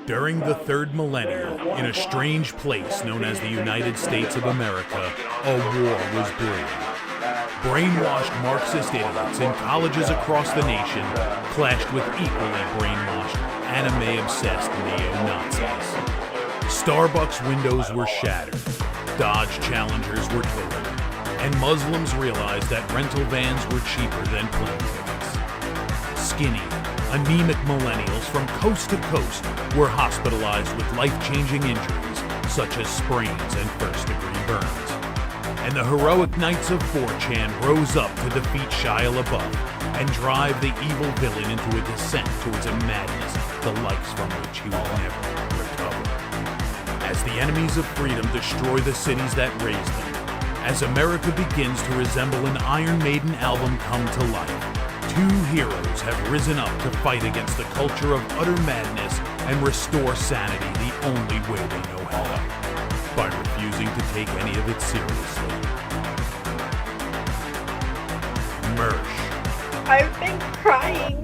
During the third millennium, in a strange place known as the United States of America, a war was brewing. Brainwashed Marxist idiots in colleges across the nation clashed with equally brainwashed, anime-obsessed neo-Nazis. Starbucks windows were shattered, Dodge Challengers were totaled, and Muslims realized that rental vans were cheaper than plane tickets. Skinny, anemic millennials from coast to coast were hospitalized with life-changing injuries such as sprains and first-degree burns. And the heroic knights of 4chan rose up to defeat Shia LaBeouf and drive the evil villain into a descent towards a madness the likes from which he will never recover. As the enemies of freedom destroy the cities that raised them, as America begins to resemble an Iron Maiden album come to life, two heroes have risen up to fight against the culture of utter madness and restore sanity the only way they know how, by refusing to take any of it seriously. Mersh. I've been crying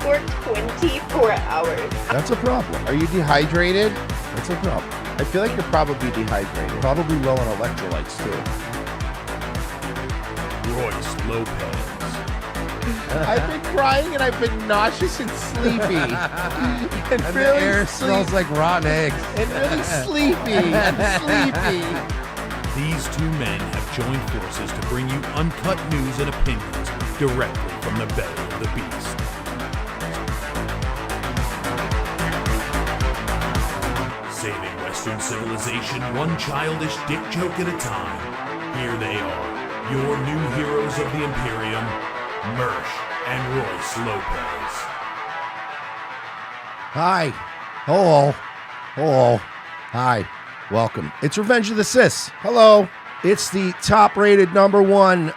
for 24 hours. That's a problem. Are you dehydrated? That's a problem. I feel like you're probably dehydrated. Probably low on electrolytes, too. Royce Lopez. I've been crying and I've been nauseous and sleepy. and And really the air smells like rotten eggs. And really sleepy. These two men have joined forces to bring you uncut news and opinions directly from the belly of the beast. Saving Western civilization one childish dick joke at a time. Here they are, your new heroes of the Imperium, Mersh and Royce Lopez. Hi. Hello. Hello. Hi. Welcome. It's Revenge of the Sis. Hello. It's the top-rated #1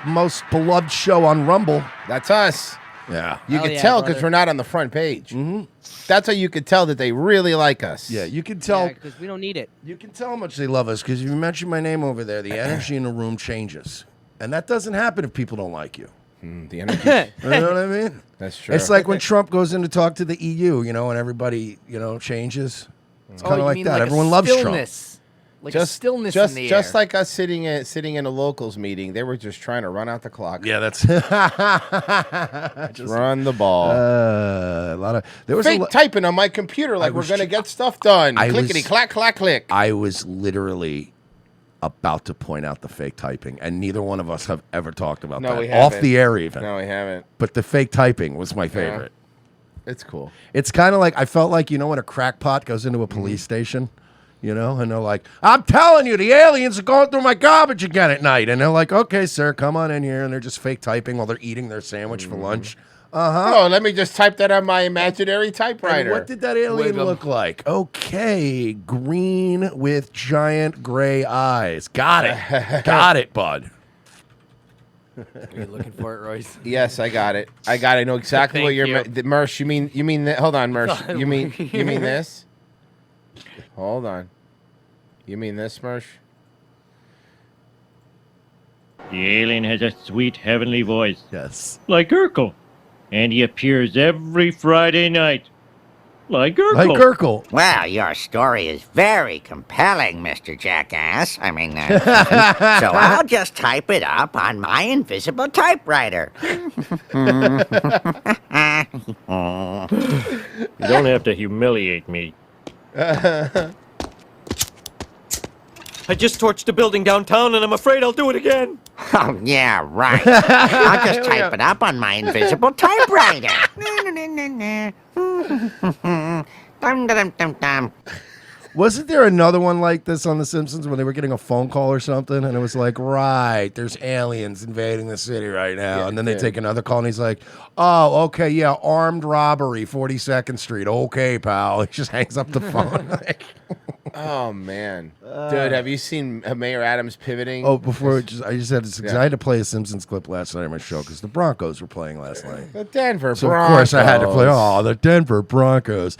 most beloved show on Rumble. That's us. Yeah. You Hell can yeah, tell because brother. we're not on the front page. Mm-hmm. That's how you could tell that they really like us. Yeah, you can tell. because we don't need it. You can tell how much they love us because if you mention my name over there, the energy in the room changes. And that doesn't happen if people don't like you. The energy. You know what I mean? That's true. It's like when Trump goes in to talk to the EU, and everybody, changes. It's kind of like that. Everyone loves Trump. Like a stillness just, in the just air. like us sitting in a locals meeting, they were just trying to run out the clock. Yeah, that's just run the ball. A lot of there was fake typing on my computer, like we're gonna get stuff done. Clickety clack clack click. I was literally about to point out the fake typing, and neither one of us have ever talked about that we off haven't. the air, even. No, we haven't. But the fake typing was my favorite. It's cool. It's kind of like I felt like when a crackpot goes into a police station. And they're like, I'm telling you, the aliens are going through my garbage again at night. And they're like, okay, sir, come on in here. And they're just fake typing while they're eating their sandwich for lunch. Oh, let me just type that on my imaginary typewriter. And what did that alien look like? Okay, green with giant gray eyes. Got it. Got it, bud. Are you looking for it, Royce? Yes, I got it. I know exactly what Thank you're. you. Mersh, you mean that? Hold on, Mersh. You mean this? Hold on. You mean this, Mersh? The alien has a sweet heavenly voice. Yes. Like Urkel. And he appears every Friday night. Like Urkel. Like Urkel. Well, your story is very compelling, Mr. Jackass. I mean, so I'll just type it up on my invisible typewriter. You don't have to humiliate me. I just torched a building downtown, and I'm afraid I'll do it again. Oh, yeah, right. I'll just type it up on my invisible typewriter. Dum, dum, dum, dum. Wasn't there another one like this on The Simpsons when they were getting a phone call or something? And it was like, right, there's aliens invading the city right now. Yeah, and then they take another call and he's like, oh, okay, yeah, armed robbery, 42nd Street. Okay, pal. He just hangs up the phone. Oh man, dude, have you seen Mayor Adams pivoting? Oh, I just had this. I had to play a Simpsons clip last night on my show because the Broncos were playing last night. The Denver So Broncos. of course I had to play. Oh, the Denver Broncos.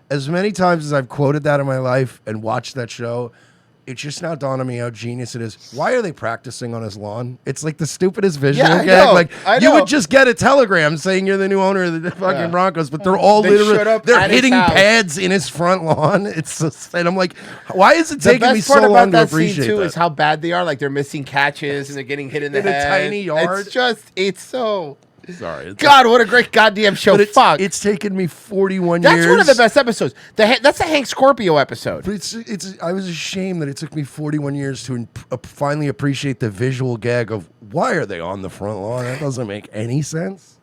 As many times as I've quoted that in my life and watched that show, it's just now dawned on me how genius it is. Why are they practicing on his lawn? It's like the stupidest visual Yeah, I gag. know, Like I you know. would just get a telegram saying you're the new owner of the fucking Yeah. Broncos, but they're all They literally showed up they're at his hitting house. pads in his front lawn. It's just, and I'm like, why is it The taking me best so part about long to that scene appreciate too that? is how bad they are. Like they're missing catches and they're getting hit in the In a head. tiny yard. It's so. Sorry, God, what a great goddamn show! But it's, Fuck, it's taken me 41 that's years. one of the best episodes. That's the Hank Scorpio episode. But it's. I was ashamed that it took me 41 years to finally appreciate the visual gag of why are they on the front lawn? That doesn't make any sense.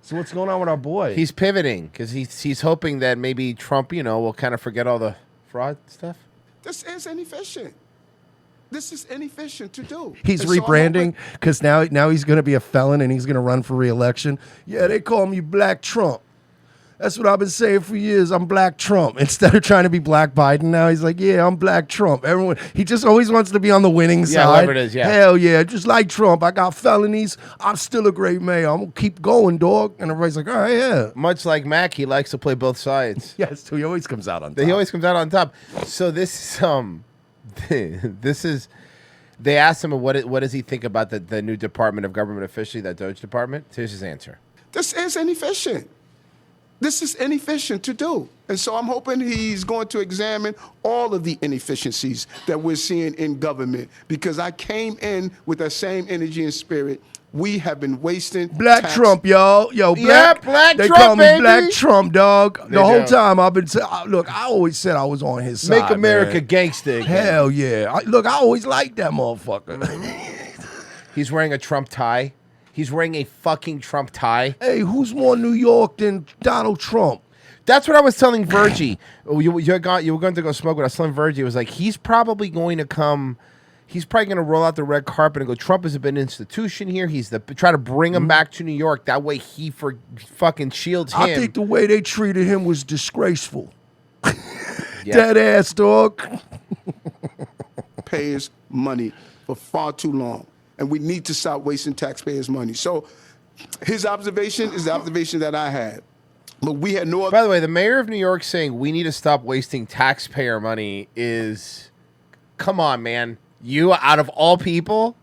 So what's going on with our boy? He's pivoting because he's hoping that maybe Trump, will kind of forget all the fraud stuff. This is inefficient. This is inefficient to do. He's And so I'm rebranding because now he's going to be a felon and he's going to run for re-election. Yeah, they call me Black Trump. That's what I've been saying for years. I'm Black Trump. Instead of trying to be Black Biden now, he's like, yeah, I'm Black Trump. He just always wants to be on the winning side. whatever it is, yeah. Hell yeah, just like Trump. I got felonies. I'm still a great mayor. I'm going to keep going, dog. And everybody's like, all right, yeah. Much like Mac, he likes to play both sides. Yes, he always comes out on top. He always comes out on top. So this this is. They asked him what does he think about the new Department of Government officially, that Doge department. Here's his answer. This is inefficient. This is inefficient to do. And so I'm hoping he's going to examine all of the inefficiencies that we're seeing in government because I came in with that same energy and spirit. We have been wasting Black tax- Trump, y'all. Yo, Yeah, Black. Black they Trump, call me baby. Black Trump, dog. They The whole do. time I've been saying, look, I always said I was on his side. Make America man. gangster again. Hell yeah. I always liked that motherfucker. He's wearing a Trump tie. He's wearing a fucking Trump tie. Hey, who's more New York than Donald Trump? That's what I was telling Virgie. You were going to go smoke with us. Telling Virgie, it was like, he's probably going to come. He's probably going to roll out the red carpet and go, Trump is an institution here. He's try to bring him back to New York. That way he fucking shields him. I think the way they treated him was disgraceful. Yeah. Dead ass, dog. Taxpayers' money for far too long. And we need to stop wasting taxpayers' money. So his observation is the observation that I had. But we had no other. By the way, the mayor of New York saying we need to stop wasting taxpayer money is, come on, man. You out of all people.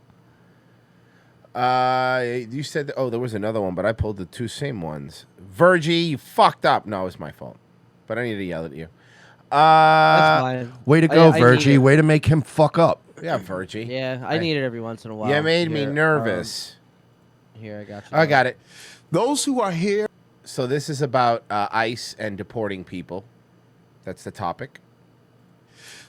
You said there was another one, but I pulled the two same ones. Virgie, you fucked up. No, it was my fault. But I need to yell at you. That's fine. Way to go, I need Virgie. it. Way to make him fuck up. Yeah, Virgie. Yeah, I need it every once in a while. You made me Here, nervous. Here, I got you. I got it. Those who are here. So this is about ICE and deporting people. That's the topic.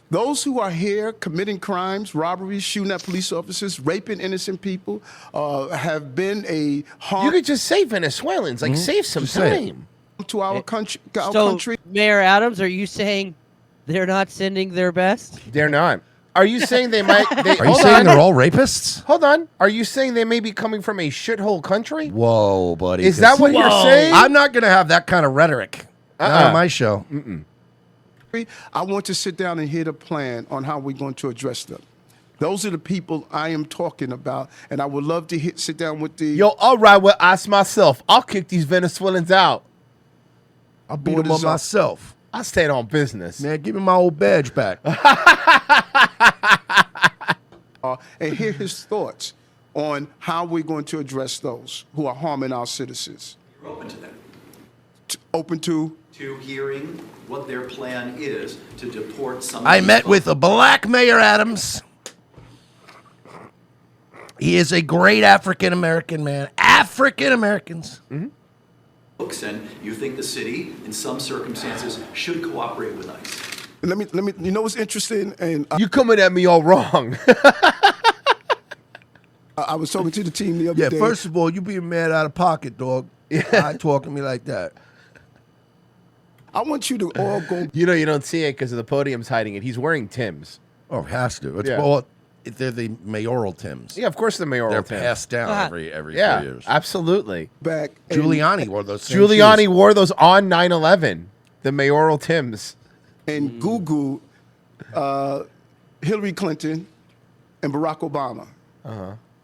Those who are here committing crimes, robberies, shooting at police officers, raping innocent people, have been a harm. You could just say Venezuelans, like save some time. To our country. Our So, country. Mayor Adams, are you saying they're not sending their best? They're not. Are you saying they might? Are you saying they're all rapists? Hold on. Are you saying they may be coming from a shithole country? Whoa, buddy. Is that what you're saying? I'm not going to have that kind of rhetoric. Not on my show. I want to sit down and hear the plan on how we're going to address them. Those are the people I am talking about, and I would love to sit down with the. Yo, all right, well, ask myself. I'll kick these Venezuelans out. I'll beat them up myself. I stayed on business. Man, give me my old badge back. And hear his thoughts on how we're going to address those who are harming our citizens. You're open to that. Open to hearing what their plan is to deport some of I these met folks. with a black Mayor Adams. He is a great African American man. African Americans. folks, and you think the city, in some circumstances, should cooperate with ICE. Let me. You know what's interesting? And You coming at me all wrong. I was talking to the team the other day. First of all, you being mad out of pocket, dog. I talking to me like that. I want you to all go. You don't see it because of the podium's hiding it. He's wearing Timbs. Oh, has to. It's Yeah. well, they're the mayoral Timbs. Yeah, of course the mayoral They're Timbs. passed down every 4 Yeah, years. absolutely. Back. and- Giuliani wore those. Same Giuliani shoes. wore those on 9/11. The mayoral Timbs. and Google Hillary Clinton and Barack Obama.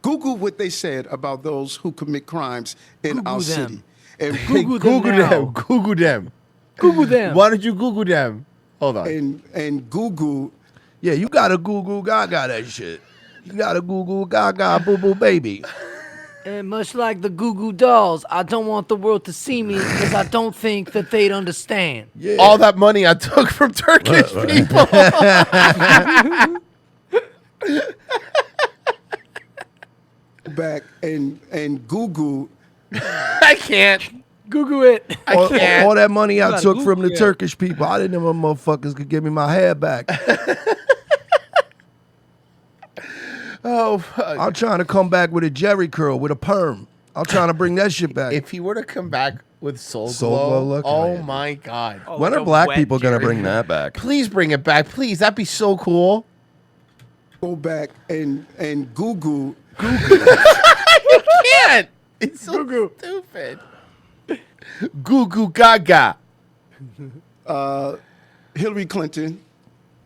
Google what they said about those who commit crimes in Google our them. city. And Google them now. Google them. Google them. Why don't you Google them? Hold on. And Google. Yeah, you gotta Google Gaga that shit. You gotta Google Gaga Boo Boo Baby. And much like the Goo Goo Dolls, I don't want the world to see me because I don't think that they'd understand. Yeah. All that money I took from Turkish people. Back and Google. I can't. Google it. I all, can't. all that money I gotta took from Google the it. Turkish people, I didn't know motherfuckers could give me my hair back. Oh, fuck. I'm trying to come back with a Jerry curl, with a perm. I'm trying to bring that shit back. If he were to come back with Soul Soul Glow, Glow look? oh Oh, yeah. my God. When are black people gonna bring that back? Please bring it back. Please. That'd be so cool. Go back and Google. You can't. It's so stupid. Goo Goo Gaga. Hillary Clinton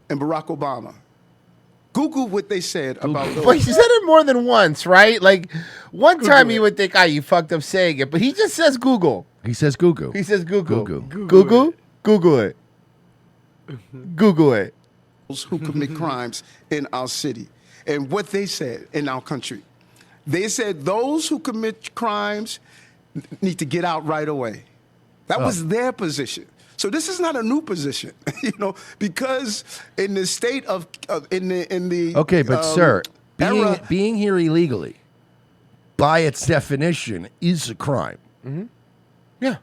and Barack Obama. Google what they said about those. But he said it more than once, right? Like, one time you would think, you fucked up saying it. But he just says Google. He says Google. He says Google. Google. Google? Google it. Google it. Who commit crimes in our city. And what they said in our country. They said those who commit crimes need to get out right away. That was their position. So this is not a new position, because in the state of in the Okay, but sir, era being here illegally, by its definition, is a crime. Yeah.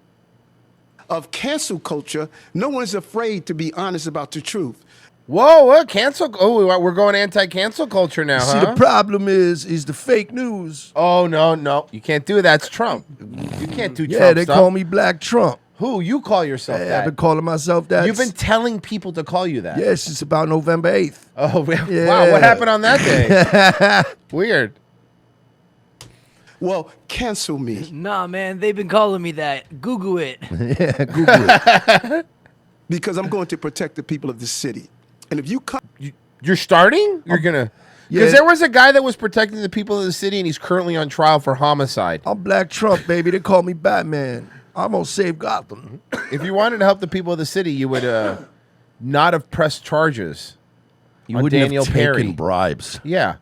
of cancel culture, no one is afraid to be honest about the truth. Whoa, what? Cancel? Oh, we're going anti-cancel culture now, See, the problem is the fake news. Oh, no. You can't do that. It's Trump. You can't do Trump Yeah, they stuff. call me Black Trump. Who? You call yourself Yeah, that? I've been calling myself that. You've been telling people to call you that. Yes, it's about November 8th. Oh, Yeah. wow. What happened on that day? Weird. Well, cancel me. Nah, man, they've been calling me that. Google it. Yeah, Google it. Because I'm going to protect the people of the city. And if you come... You're starting? You're going to... Because there was a guy that was protecting the people of the city, and he's currently on trial for homicide. I'm Black Trump, baby. They call me Batman. I'm going to save Gotham. If you wanted to help the people of the city, you would not have pressed charges You on wouldn't Daniel have taken Perry. bribes. Yeah.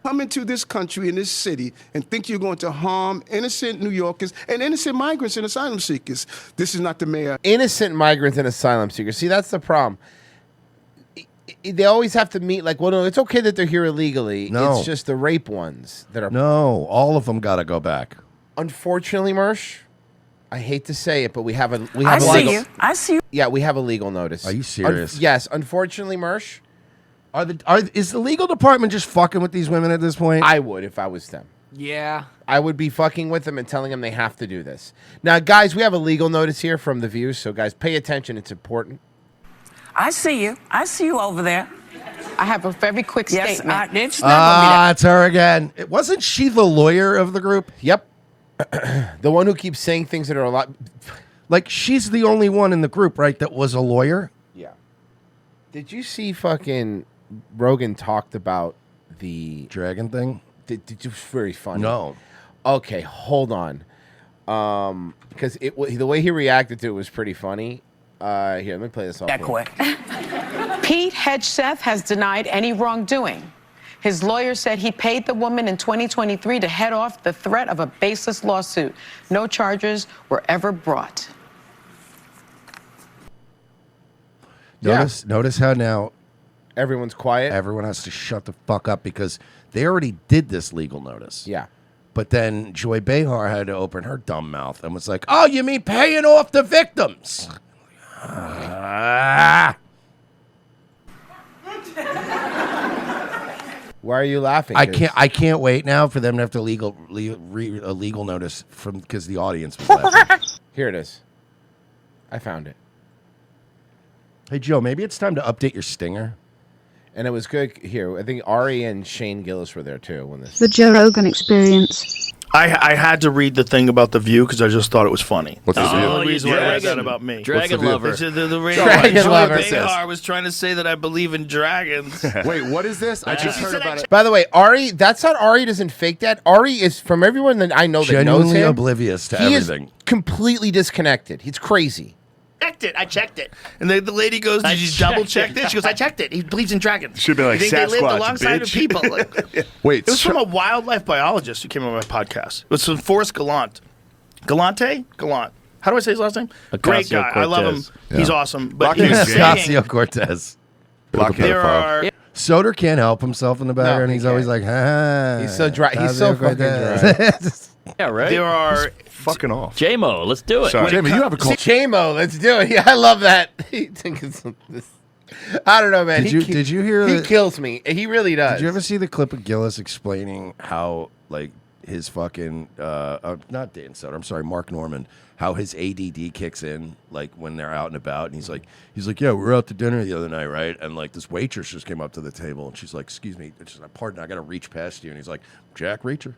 come into this country, in this city, and think you're going to harm innocent New Yorkers and innocent migrants and asylum seekers. This is not the mayor. Innocent migrants and asylum seekers. See, that's the problem. They always have to meet, like, well, no, it's okay that they're here illegally. No. It's just the rape ones that are... No, all of them got to go back. Unfortunately, Mersh, I hate to say it, but we have a I see you. Yeah, we have a legal notice. Are you serious? Yes, unfortunately, Mersh. Is the legal department just fucking with these women at this point? I would if I was them. Yeah. I would be fucking with them and telling them they have to do this. Now, guys, we have a legal notice here from The View, so guys, pay attention. It's important. I see you. I see you over there. I have a very quick statement. It's never gonna be that. It's her again. Wasn't she the lawyer of the group? Yep. The one who keeps saying things that are a lot... Like, she's the only one in the group, right, that was a lawyer? Yeah. Did you see fucking Rogan talked about the... Dragon thing? Did you... Very funny. No. Okay, hold on. Because the way he reacted to it was pretty funny. Here, let me play this off. That quick. Pete Hegseth has denied any wrongdoing. His lawyer said he paid the woman in 2023 to head off the threat of a baseless lawsuit. No charges were ever brought. Notice how now everyone's quiet. Everyone has to shut the fuck up because they already did this legal notice. Yeah. But then Joy Behar had to open her dumb mouth and was like, "Oh, you mean paying off the victims?" Why are you laughing? I can't wait now for them to have to read a legal notice from because the audience was laughing. Here it is. I found it. Hey Joe, maybe it's time to update your stinger. And it was good here. I think Ari and Shane Gillis were there too when this. The Joe Rogan Experience. I had to read the thing about The View because I just thought it was funny. What's The View? The only Oh, reason you why I read dragon- that about me. dragon What's The View? lover. The radio Dragon Joy lover. Behar was trying to say that I believe in dragons. Wait, what is this? I just heard about it. By the way, Ari, that's not Ari doesn't fake that. Ari is, from everyone that I know that knows Genuinely him, oblivious to he everything. is completely disconnected. He's crazy. I checked it. And the lady goes, did you double check this? She goes, I checked it. He believes in dragons. Should be like You think they lived Sasquatch, alongside bitch. of people. Like, Wait, it was from a wildlife biologist who came on my podcast. It was from Forrest Gallant. Gallant? How do I say his last name? Great guy. I love him. Yeah. He's awesome. But he was saying, Ocasio-Cortez. There are... Soder can't help himself in the back, and he's always like, He's so dry. He's so fucking dry. Yeah, right. There are... Fucking off. JMO, let's do it. Sorry. Jamie, you have a call. JMO, let's do it. Yeah, I love that. I don't know, man. Did you hear He that- kills me. He really does. Did you ever see the clip of Gillis explaining how, like, his fucking not Dan Soder, I'm sorry, Mark Norman, how his ADD kicks in, like, when they're out and about, and he's like, yeah, we were out to dinner the other night, right? And like this waitress just came up to the table, and she's like, excuse me, pardon, I gotta reach past you, and he's like, Jack Reacher.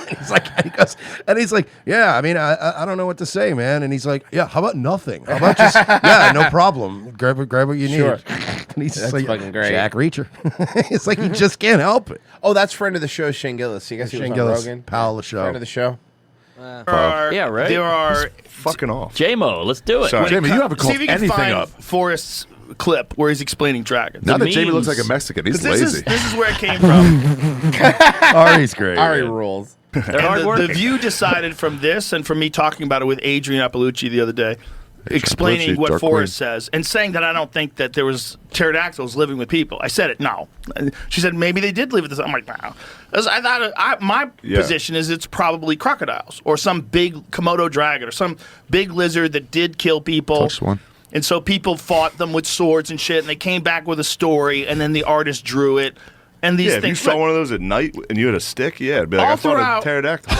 he's like, yeah, I mean, I don't know what to say, man. And he's like, yeah, how about nothing? How about just, yeah, no problem. Grab what you need. Sure. And he's That's like, fucking great. Jack Reacher. It's like he just can't help it. Oh, that's friend of the show, Shane Gillis. You guys see Shane on Gillis, Rogan? pal of the show. Friend of the show. Yeah, right. There are... Fucking off. JMO, let's do it. Sorry. Jamie, you haven't See called if you can anything find up. Forrest's clip where he's explaining dragons. Now The that Jamie looks memes. like a Mexican, he's 'Cause this lazy. This is where it came from. Ari's great. Ari rules. And the View decided from this and from me talking about it with Adrian Appalucci the other day, explaining Appalucci, what Dark Forrest says and saying that I don't think that there was pterodactyls living with people. I said it. No. She said maybe they did live with this. I'm like, no. I thought my position is it's probably crocodiles or some big Komodo dragon or some big lizard that did kill people. Touched one. And so people fought them with swords and shit, and they came back with a story, and then the artist drew it. And these If you things. saw one of those at night and you had a stick, yeah, it'd be like, All I found throughout- a pterodactyl.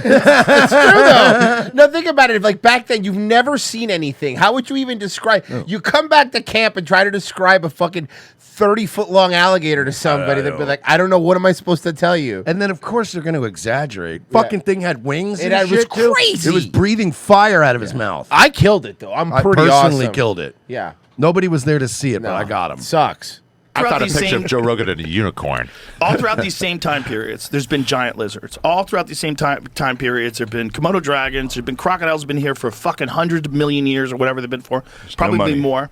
That's true, though. No, think about it. If, like, back then, you've never seen anything. How would you even describe? You come back to camp and try to describe a fucking 30-foot-long alligator to somebody. They'd be like, I don't know. What am I supposed to tell you? And then, of course, they're going to exaggerate. Fucking thing had wings. It and was shit, too. crazy. It was breathing fire out of his mouth. I killed it, though. I'm I pretty personally awesome. killed it. Yeah. Nobody was there to see it, but I got him. Sucks. I found a these picture same- of Joe Rogan and a unicorn. All throughout these same time periods, there's been giant lizards. All throughout these same time periods, there have been Komodo dragons. There have been crocodiles. Have been here for fucking 100 million years or whatever they've been for. Probably money. more.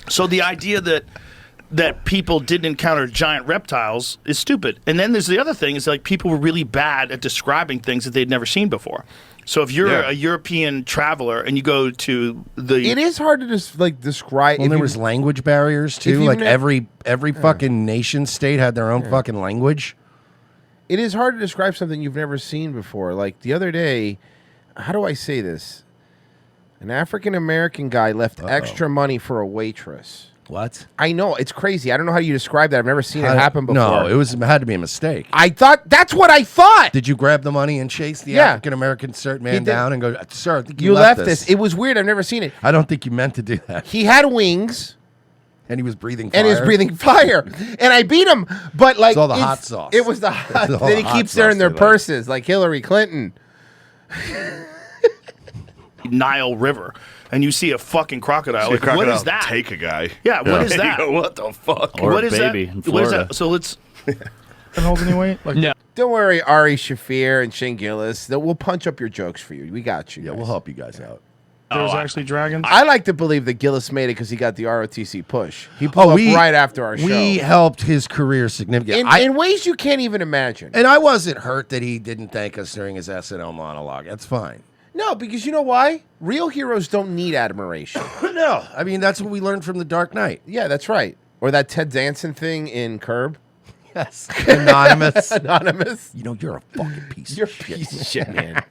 So the idea that people didn't encounter giant reptiles is stupid. And then there's the other thing is like people were really bad at describing things that they'd never seen before. So if you're a European traveler and you go to the, It is hard to just, like, describe. Well, if there you- was language barriers, if too. you've Like, ne- every fucking nation state had their own fucking language. It is hard to describe something you've never seen before. Like, the other day, how do I say this? An African-American guy left extra money for a waitress. What? I know. It's crazy. I don't know how you describe that. I've never seen it happen before. No, it had to be a mistake. I thought, that's what I thought. Did you grab the money and chase the Yeah. African American He man did. down and go, sir, I think You left this. It was weird. I've never seen it. I don't think you meant to do that. He had wings. And he was breathing fire. And he was breathing fire. And I beat him. But, like, It's all the hot sauce. It was the hot It's all that the he hot keeps there in sauce their they like. purses, like Hillary Clinton. Nile River and you see a fucking crocodile. See a Like, what crocodile is that? take a guy. Yeah, what is You that? go, what the fuck? Or What a is baby that? in What is Florida. that? So let's. Hold any weight? Like, No. Don't worry, Ari Shafir and Shane Gillis. We'll punch up your jokes for you. We got you. Yeah, we'll help you guys out. There's actually dragons. I like to believe that Gillis made it because he got the ROTC push. He pulled up right after our show. We helped his career significantly. In ways you can't even imagine. And I wasn't hurt that he didn't thank us during his SNL monologue. That's fine. No, because you know why? Real heroes don't need admiration. No, I mean, that's what we learned from The Dark Knight. Yeah, that's right. Or that Ted Danson thing in Curb. Yes. Anonymous. Anonymous. You know, you're a fucking piece You're a piece of shit, man.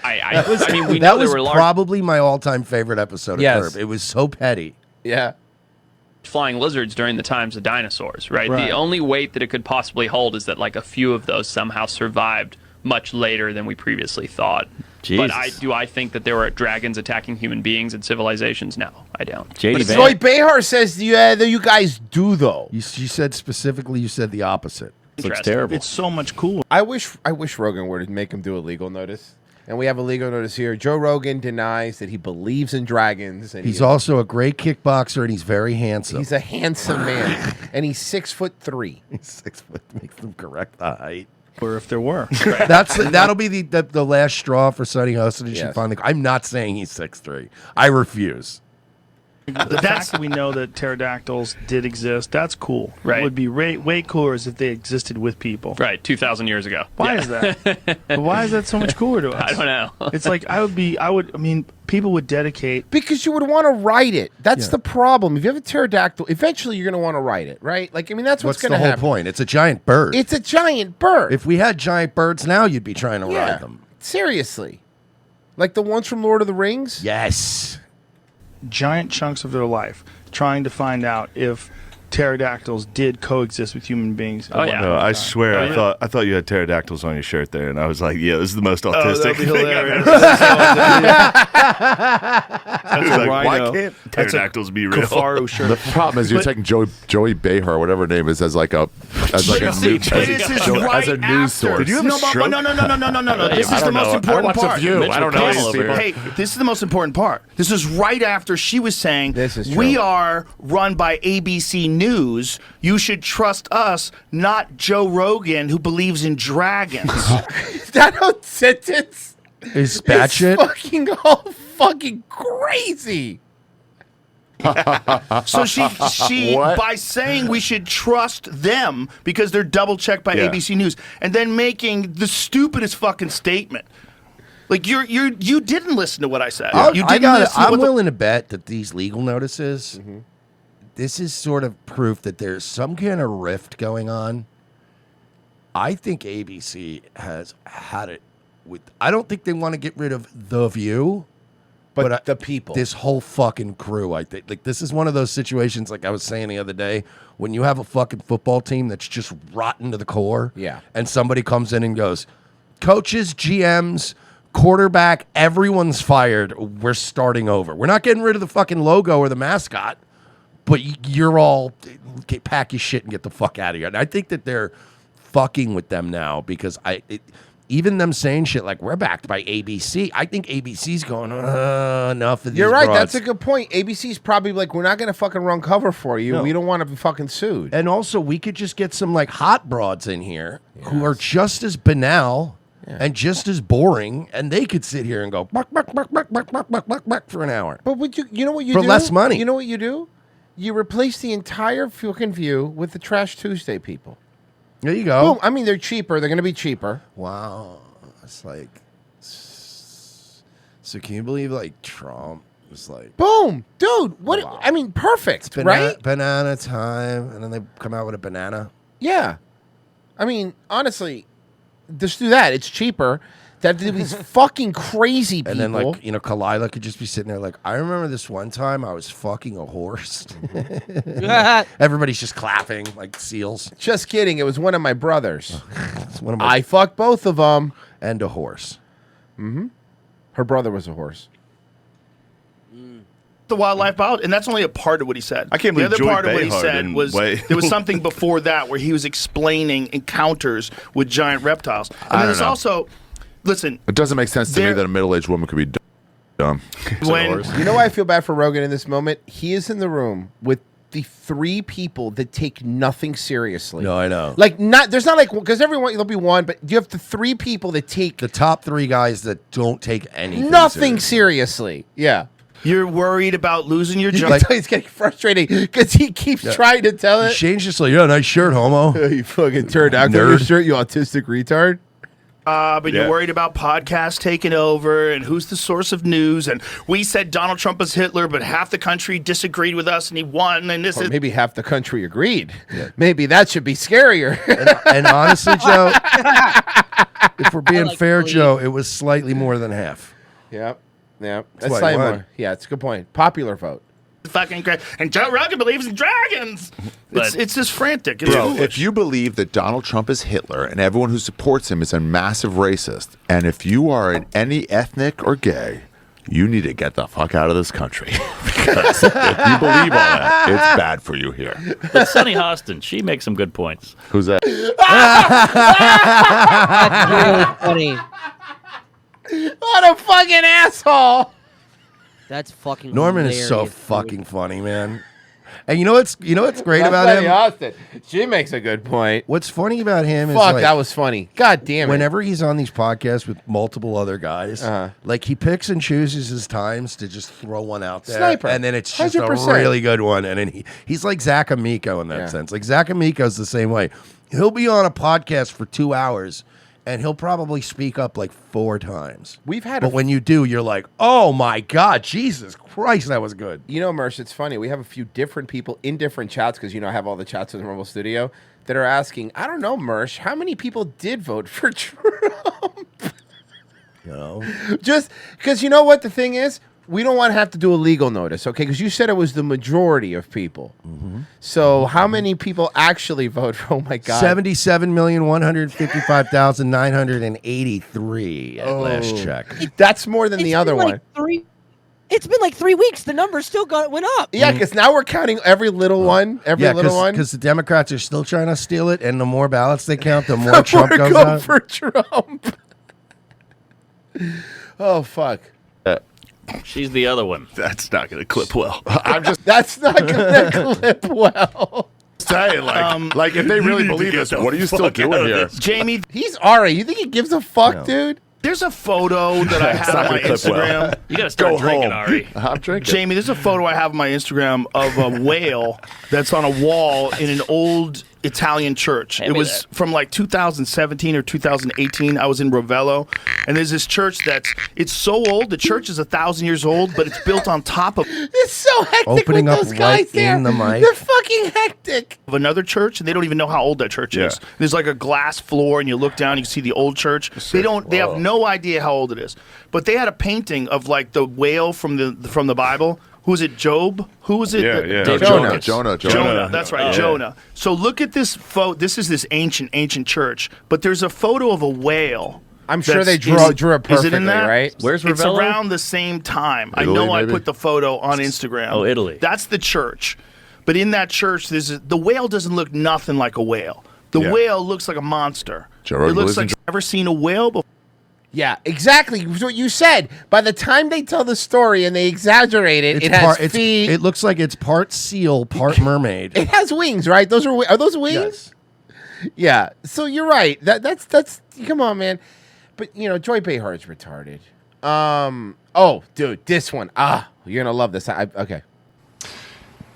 I mean, we that know was there were large probably my all-time favorite episode of Yes. Curb. It was so petty. Yeah. flying lizards during the times of dinosaurs, right? Right. The only weight that it could possibly hold is that like a few of those somehow survived much later than we previously thought. But I think that there were dragons attacking human beings and civilizations? No, I don't. But Joy Behar says, yeah, you guys do, though. You said specifically, you said the opposite. Looks terrible. It's so much cooler. I wish Rogan were to make him do a legal notice. And we have a legal notice here. Joe Rogan denies that he believes in dragons. And He's also a great kickboxer, and he's very handsome. He's a handsome man, and he's 6'3". He's 6 foot. Makes them correct the height. Or if there were. That'll be the last straw for Sonny Hostin. Yes. Finally, I'm not saying he's 6'3". I refuse. The fact that we know that pterodactyls did exist, that's cool. Right. What would be way cooler is if they existed with people. Right, 2,000 years ago. Why is that? But why is that so much cooler to us? I don't know. It's like people would dedicate. Because you would want to write it. That's the problem. If you have a pterodactyl, eventually you're going to want to write it, right? Like, I mean, that's what's going to the whole happen. point? It's a giant bird. It's a giant bird. If we had giant birds now, you'd be trying to ride them. Seriously. Like the ones from Lord of the Rings? Yes. Giant chunks of their life trying to find out if pterodactyls did coexist with human beings. No, I swear, I thought you had pterodactyls on your shirt there, and I was like, yeah, this is the most autistic that'd be thing hilarious. I was like, why can't pterodactyls be real? Kafaru shirt. The problem is you're taking Joey Behar, or whatever her name is, as like a news source. Did you have a stroke? No. This is the most important part. I don't know. Hey, this is the most important part. This is right after she was saying, we are run by ABC News. You should trust us, not Joe Rogan, who believes in dragons. That whole sentence is batshit. Fucking all fucking crazy. So she by saying we should trust them because they're double checked by ABC News, and then making the stupidest fucking statement. Like you didn't listen to what I said. You didn't listen to I'm willing to bet that these legal notices, this is sort of proof that there's some kind of rift going on. I think ABC has had it with. I don't think they want to get rid of The View. But the people. This whole fucking crew, I think. Like, this is one of those situations, like I was saying the other day, when you have a fucking football team that's just rotten to the core. Yeah. And somebody comes in and goes, coaches, GMs, quarterback, everyone's fired. We're starting over. We're not getting rid of the fucking logo or the mascot, but you're all, pack your shit and get the fuck out of here. And I think that they're fucking with them now because even them saying shit like, we're backed by ABC, I think ABC's going, enough of these You're right. broads. That's a good point. ABC's probably like, we're not going to fucking run cover for you. No. We don't want to be fucking sued. And also, we could just get some like hot broads in here who are just as banal and just as boring, and they could sit here and go buck, buck, buck, buck, buck, buck, buck, buck, buck for an hour. But would you know what you for do? For less money. You know what you do? You replace the entire fucking View with the Trash Tuesday people. There you go. Boom. I mean, they're cheaper. They're going to be cheaper. Wow. It's like, so can you believe like Trump was like, boom, dude? What? Wow. I mean, perfect, right? Banana time, and then they come out with a banana. Yeah, I mean, honestly, just do that. It's cheaper. That these fucking crazy people. And then like Kalila could just be sitting there like, I remember this one time I was fucking a horse. Everybody's just clapping like seals. Just kidding. It was one of my brothers. It's one of my I fucked both of them. And a horse. Mm-hmm. Her brother was a horse. The wildlife biology, and that's only a part of what he said. I can't believe the other Joy part of what he Behar said didn't was wait. there was something before that where he was explaining encounters with giant reptiles. And then there's also, listen, it doesn't make sense to me that a middle-aged woman could be dumb. You know why I feel bad for Rogan in this moment? He is in the room with the 3 people that take nothing seriously. No, I know. Like there's not like because everyone there'll be one, but you have the 3 people that take the top 3 guys that don't take nothing seriously. Yeah. You're worried about losing your job. He's getting frustrated because he keeps trying to tell it. Shane's just like, nice shirt, homo. You fucking turned out your shirt, you autistic retard. But you're worried about podcasts taking over and who's the source of news. And we said Donald Trump was Hitler, but half the country disagreed with us and he won. And this is maybe half the country agreed. Yeah. Maybe that should be scarier. And honestly, Joe, if we're being fair, Joe, it was slightly more than half. Yep. Yeah, that's slightly more. Yeah, it's a good point. Popular vote. Fucking great. And Joe Rogan believes in dragons. It's just frantic. It's Bro, foolish. if you believe that Donald Trump is Hitler and everyone who supports him is a massive racist, and if you are in any ethnic or gay, You need to get the fuck out of this country because if you believe all that, it's bad for you here. But Sunny Hostin, she makes some good points. Who's that? That's really funny. What a fucking asshole! That's fucking. Norman hilarious, is so dude. fucking funny, man. And you know what's great That's about Sunny him? Hostin. She makes a good point. What's funny about him is Fuck, like, that was funny. God damn it. whenever he's on these podcasts with multiple other guys, like he picks and chooses his times to just throw one out there, Sniper. and then it's just 100%. a really good one. And then he's like Zach Amico in that sense. Like Zach Amico's the same way. He'll be on a podcast for 2 hours, and he'll probably speak up like 4 times. But when you do, you're like, oh my God, Jesus Christ, that was good. You know, Mersh, it's funny. We have a few different people in different chats because, I have all the chats in the Rumble Studio that are asking, I don't know, Mersh, how many people did vote for Trump? Just because you know what the thing is? We don't want to have to do a legal notice, okay? Because you said it was the majority of people. So how many people actually vote for, oh my God. 77,155,983 at last check. That's more than the other one. It's been like 3 weeks. The number still went up. Yeah, because now we're counting every little one. Because the Democrats are still trying to steal it, and the more ballots they count, the more Trump goes out. for Trump. Oh, fuck. She's the other one. That's not going to clip well. That's not going to clip well. Saying, like if they really believe this, what are you still doing here? Jamie, he's Ari. You think he gives a fuck, dude? There's a photo that I have on my Instagram. You gotta start drinking, Ari. I'm drinking. Jamie, there's a photo I have on my Instagram of a whale that's on a wall in an old Italian church. Hand It me was from like 2017 or 2018. I was in Ravello, and there's this church it's so old. The church is 1,000 years old, but it's built on top of It's so hectic Opening with up those guys right there. in the mic. They're fucking hectic. of another church, and they don't even know how old that church is. There's like a glass floor, and you look down, you can see the old church. They have no idea how old it is. But they had a painting of like the whale from the Bible. Who was it? Job? Who was it? Yeah. Jonah. That's right, Jonah. So look at this photo. This is this ancient church, but there's a photo of a whale. I'm sure they drew it perfectly, is it in that? right? Where's It's Ravello? around the same time. Italy, I know maybe? I put the photo on Instagram. Oh, Italy. That's the church. But in that church, the whale doesn't look nothing like a whale. The whale looks like a monster. Joe It Rogan looks lives in like you've never seen a whale before. Yeah, exactly. It's what you said. By the time they tell the story and they exaggerate it, it has feet. It looks like it's part seal, part mermaid. It has wings, right? Are those wings? Yes. Yeah. So you're right. That's come on, man. But Joy Behar is retarded. Oh, dude, this one. You're gonna love this. Okay.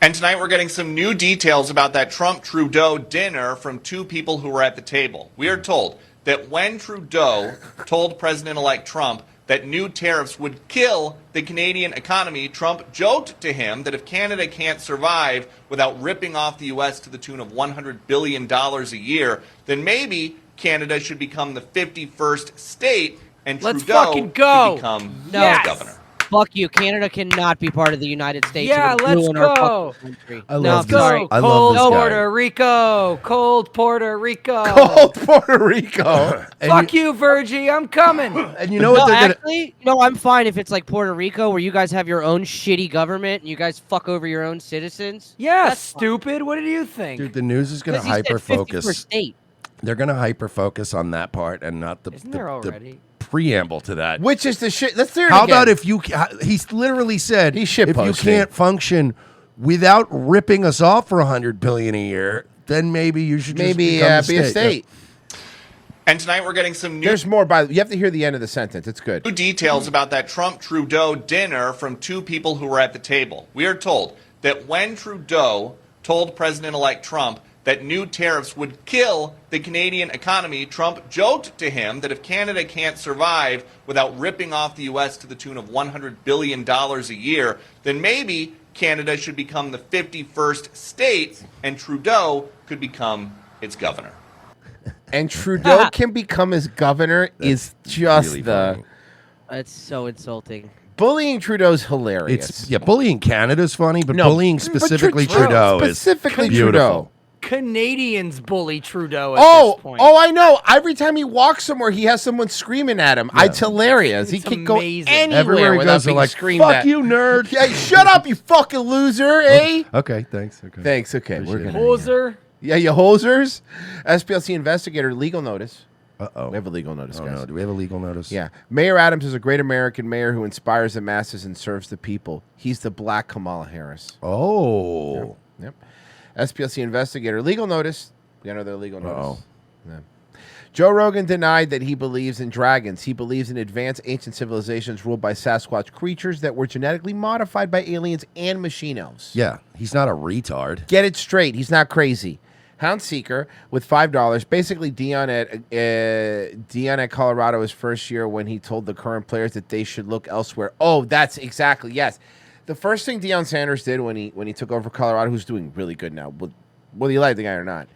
And tonight we're getting some new details about that Trump-Trudeau dinner from 2 people who were at the table. We are told that when Trudeau told President-elect Trump that new tariffs would kill the Canadian economy, Trump joked to him that if Canada can't survive without ripping off the U.S. to the tune of $100 billion a year, then maybe Canada should become the 51st state and Let's Trudeau fucking could go. become Yes. its governor. Fuck you. Canada cannot be part of the United States. Yeah, It would let's ruin our go. fucking country. I No, love I'm this. sorry. I love Cold this guy. Puerto Rico. Cold Puerto Rico. Cold Puerto Rico. Fuck you, Virgie. I'm coming. And you know what No, they're actually, I'm fine if it's like Puerto Rico, where you guys have your own shitty government and you guys fuck over your own citizens. Yeah, That's stupid. What do you think? Dude, the news is going to 'Cause he said hyper 50 per focus. state. They're going to hyper focus on that part and not the Isn't there already? preamble to that. Which is the shit. Let's hear it How again. about if you? He's literally said, He's shit if you posting. can't function without ripping us off for $100 billion a year, then maybe you should just be become a state? And tonight we're getting some new There's more. You have to hear the end of the sentence. It's good. New details about that Trump-Trudeau dinner from 2 people who were at the table. We are told that when Trudeau told President-elect Trump that new tariffs would kill the Canadian economy, Trump joked to him that if Canada can't survive without ripping off the U.S. to the tune of $100 billion a year, then maybe Canada should become the 51st state and Trudeau could become its governor. And Trudeau can become his governor is just really the funny. That's so insulting. bullying Trudeau's hilarious. Bullying Canada's funny, but No, bullying but specifically Trudeau- Trudeau specifically is beautiful. Trudeau. Canadians bully Trudeau at this point. I know. Every time he walks somewhere, he has someone screaming at him. It's hilarious. He can go anywhere Everywhere he without goes, they're being like, screamed "Fuck at. you, nerd." Yeah, shut up, you fucking loser, eh? Okay, thanks. Okay. Thanks. Okay, we're gonna. Hoser. Yeah, you hosers. SPLC investigator legal notice. Uh-oh. We have a legal notice, guys. No, do we have a legal notice? Yeah. Mayor Adams is a great American mayor who inspires the masses and serves the people. He's the black Kamala Harris. Oh. Yep. SPLC investigator legal notice. You know their legal notice. Yeah. Joe Rogan denied that he believes in dragons. He believes in advanced ancient civilizations ruled by Sasquatch creatures that were genetically modified by aliens and machine elves. Yeah, he's not a retard. Get it straight. He's not crazy. Hound Seeker with $5. Basically, Dion at Colorado his first year when he told the current players that they should look elsewhere. Oh, that's exactly, yes. The first thing Deion Sanders did when he took over Colorado, who's doing really good now, whether you like the guy or not,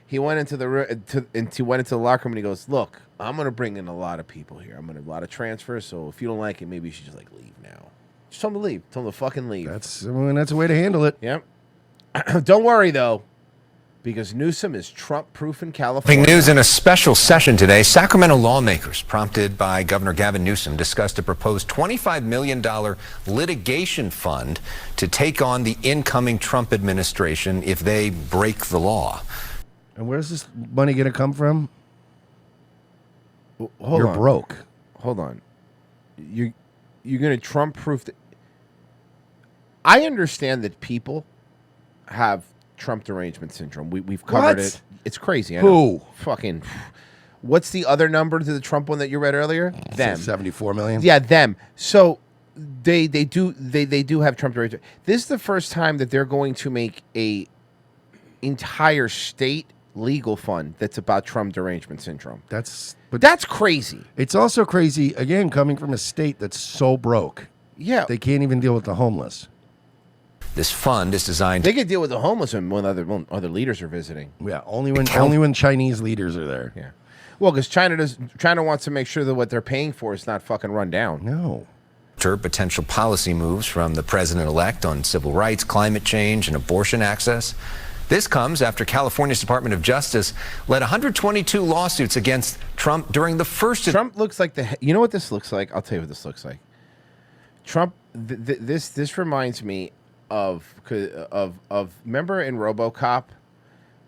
he went into the locker room and he goes, "Look, I'm going to bring in a lot of people here. I'm going to a lot of transfers. So if you don't like it, maybe you should just leave now. Just tell him to leave. Tell him to fucking leave." That's a way to handle it. Yep. Don't worry though, because Newsom is Trump-proof in California. Breaking news in a special session today, Sacramento lawmakers, prompted by Governor Gavin Newsom, discussed a proposed $25 million litigation fund to take on the incoming Trump administration if they break the law. And where's this money going to come from? Hold You're on. broke. Hold on. You're going to Trump-proof... I understand that people have Trump derangement syndrome. We've covered What? it. It's crazy. I Who? know. Fucking... What's the other number to the Trump one that you read earlier? Them. 74 million? Yeah, them. So they do have Trump derangement. This is the first time that they're going to make a entire state legal fund that's about Trump derangement syndrome. That's crazy. It's also crazy, again, coming from a state that's so broke. Yeah. They can't even deal with the homeless. This fund is designed... They could deal with the homeless when other leaders are visiting. Yeah, only when Chinese leaders are there. Yeah. Well, because China wants to make sure that what they're paying for is not fucking run down. No. Potential policy moves from the president-elect on civil rights, climate change, and abortion access. This comes after California's Department of Justice led 122 lawsuits against Trump during the first... Trump looks like you know what this looks like? I'll tell you what this looks like. Trump, this reminds me of remember in RoboCop,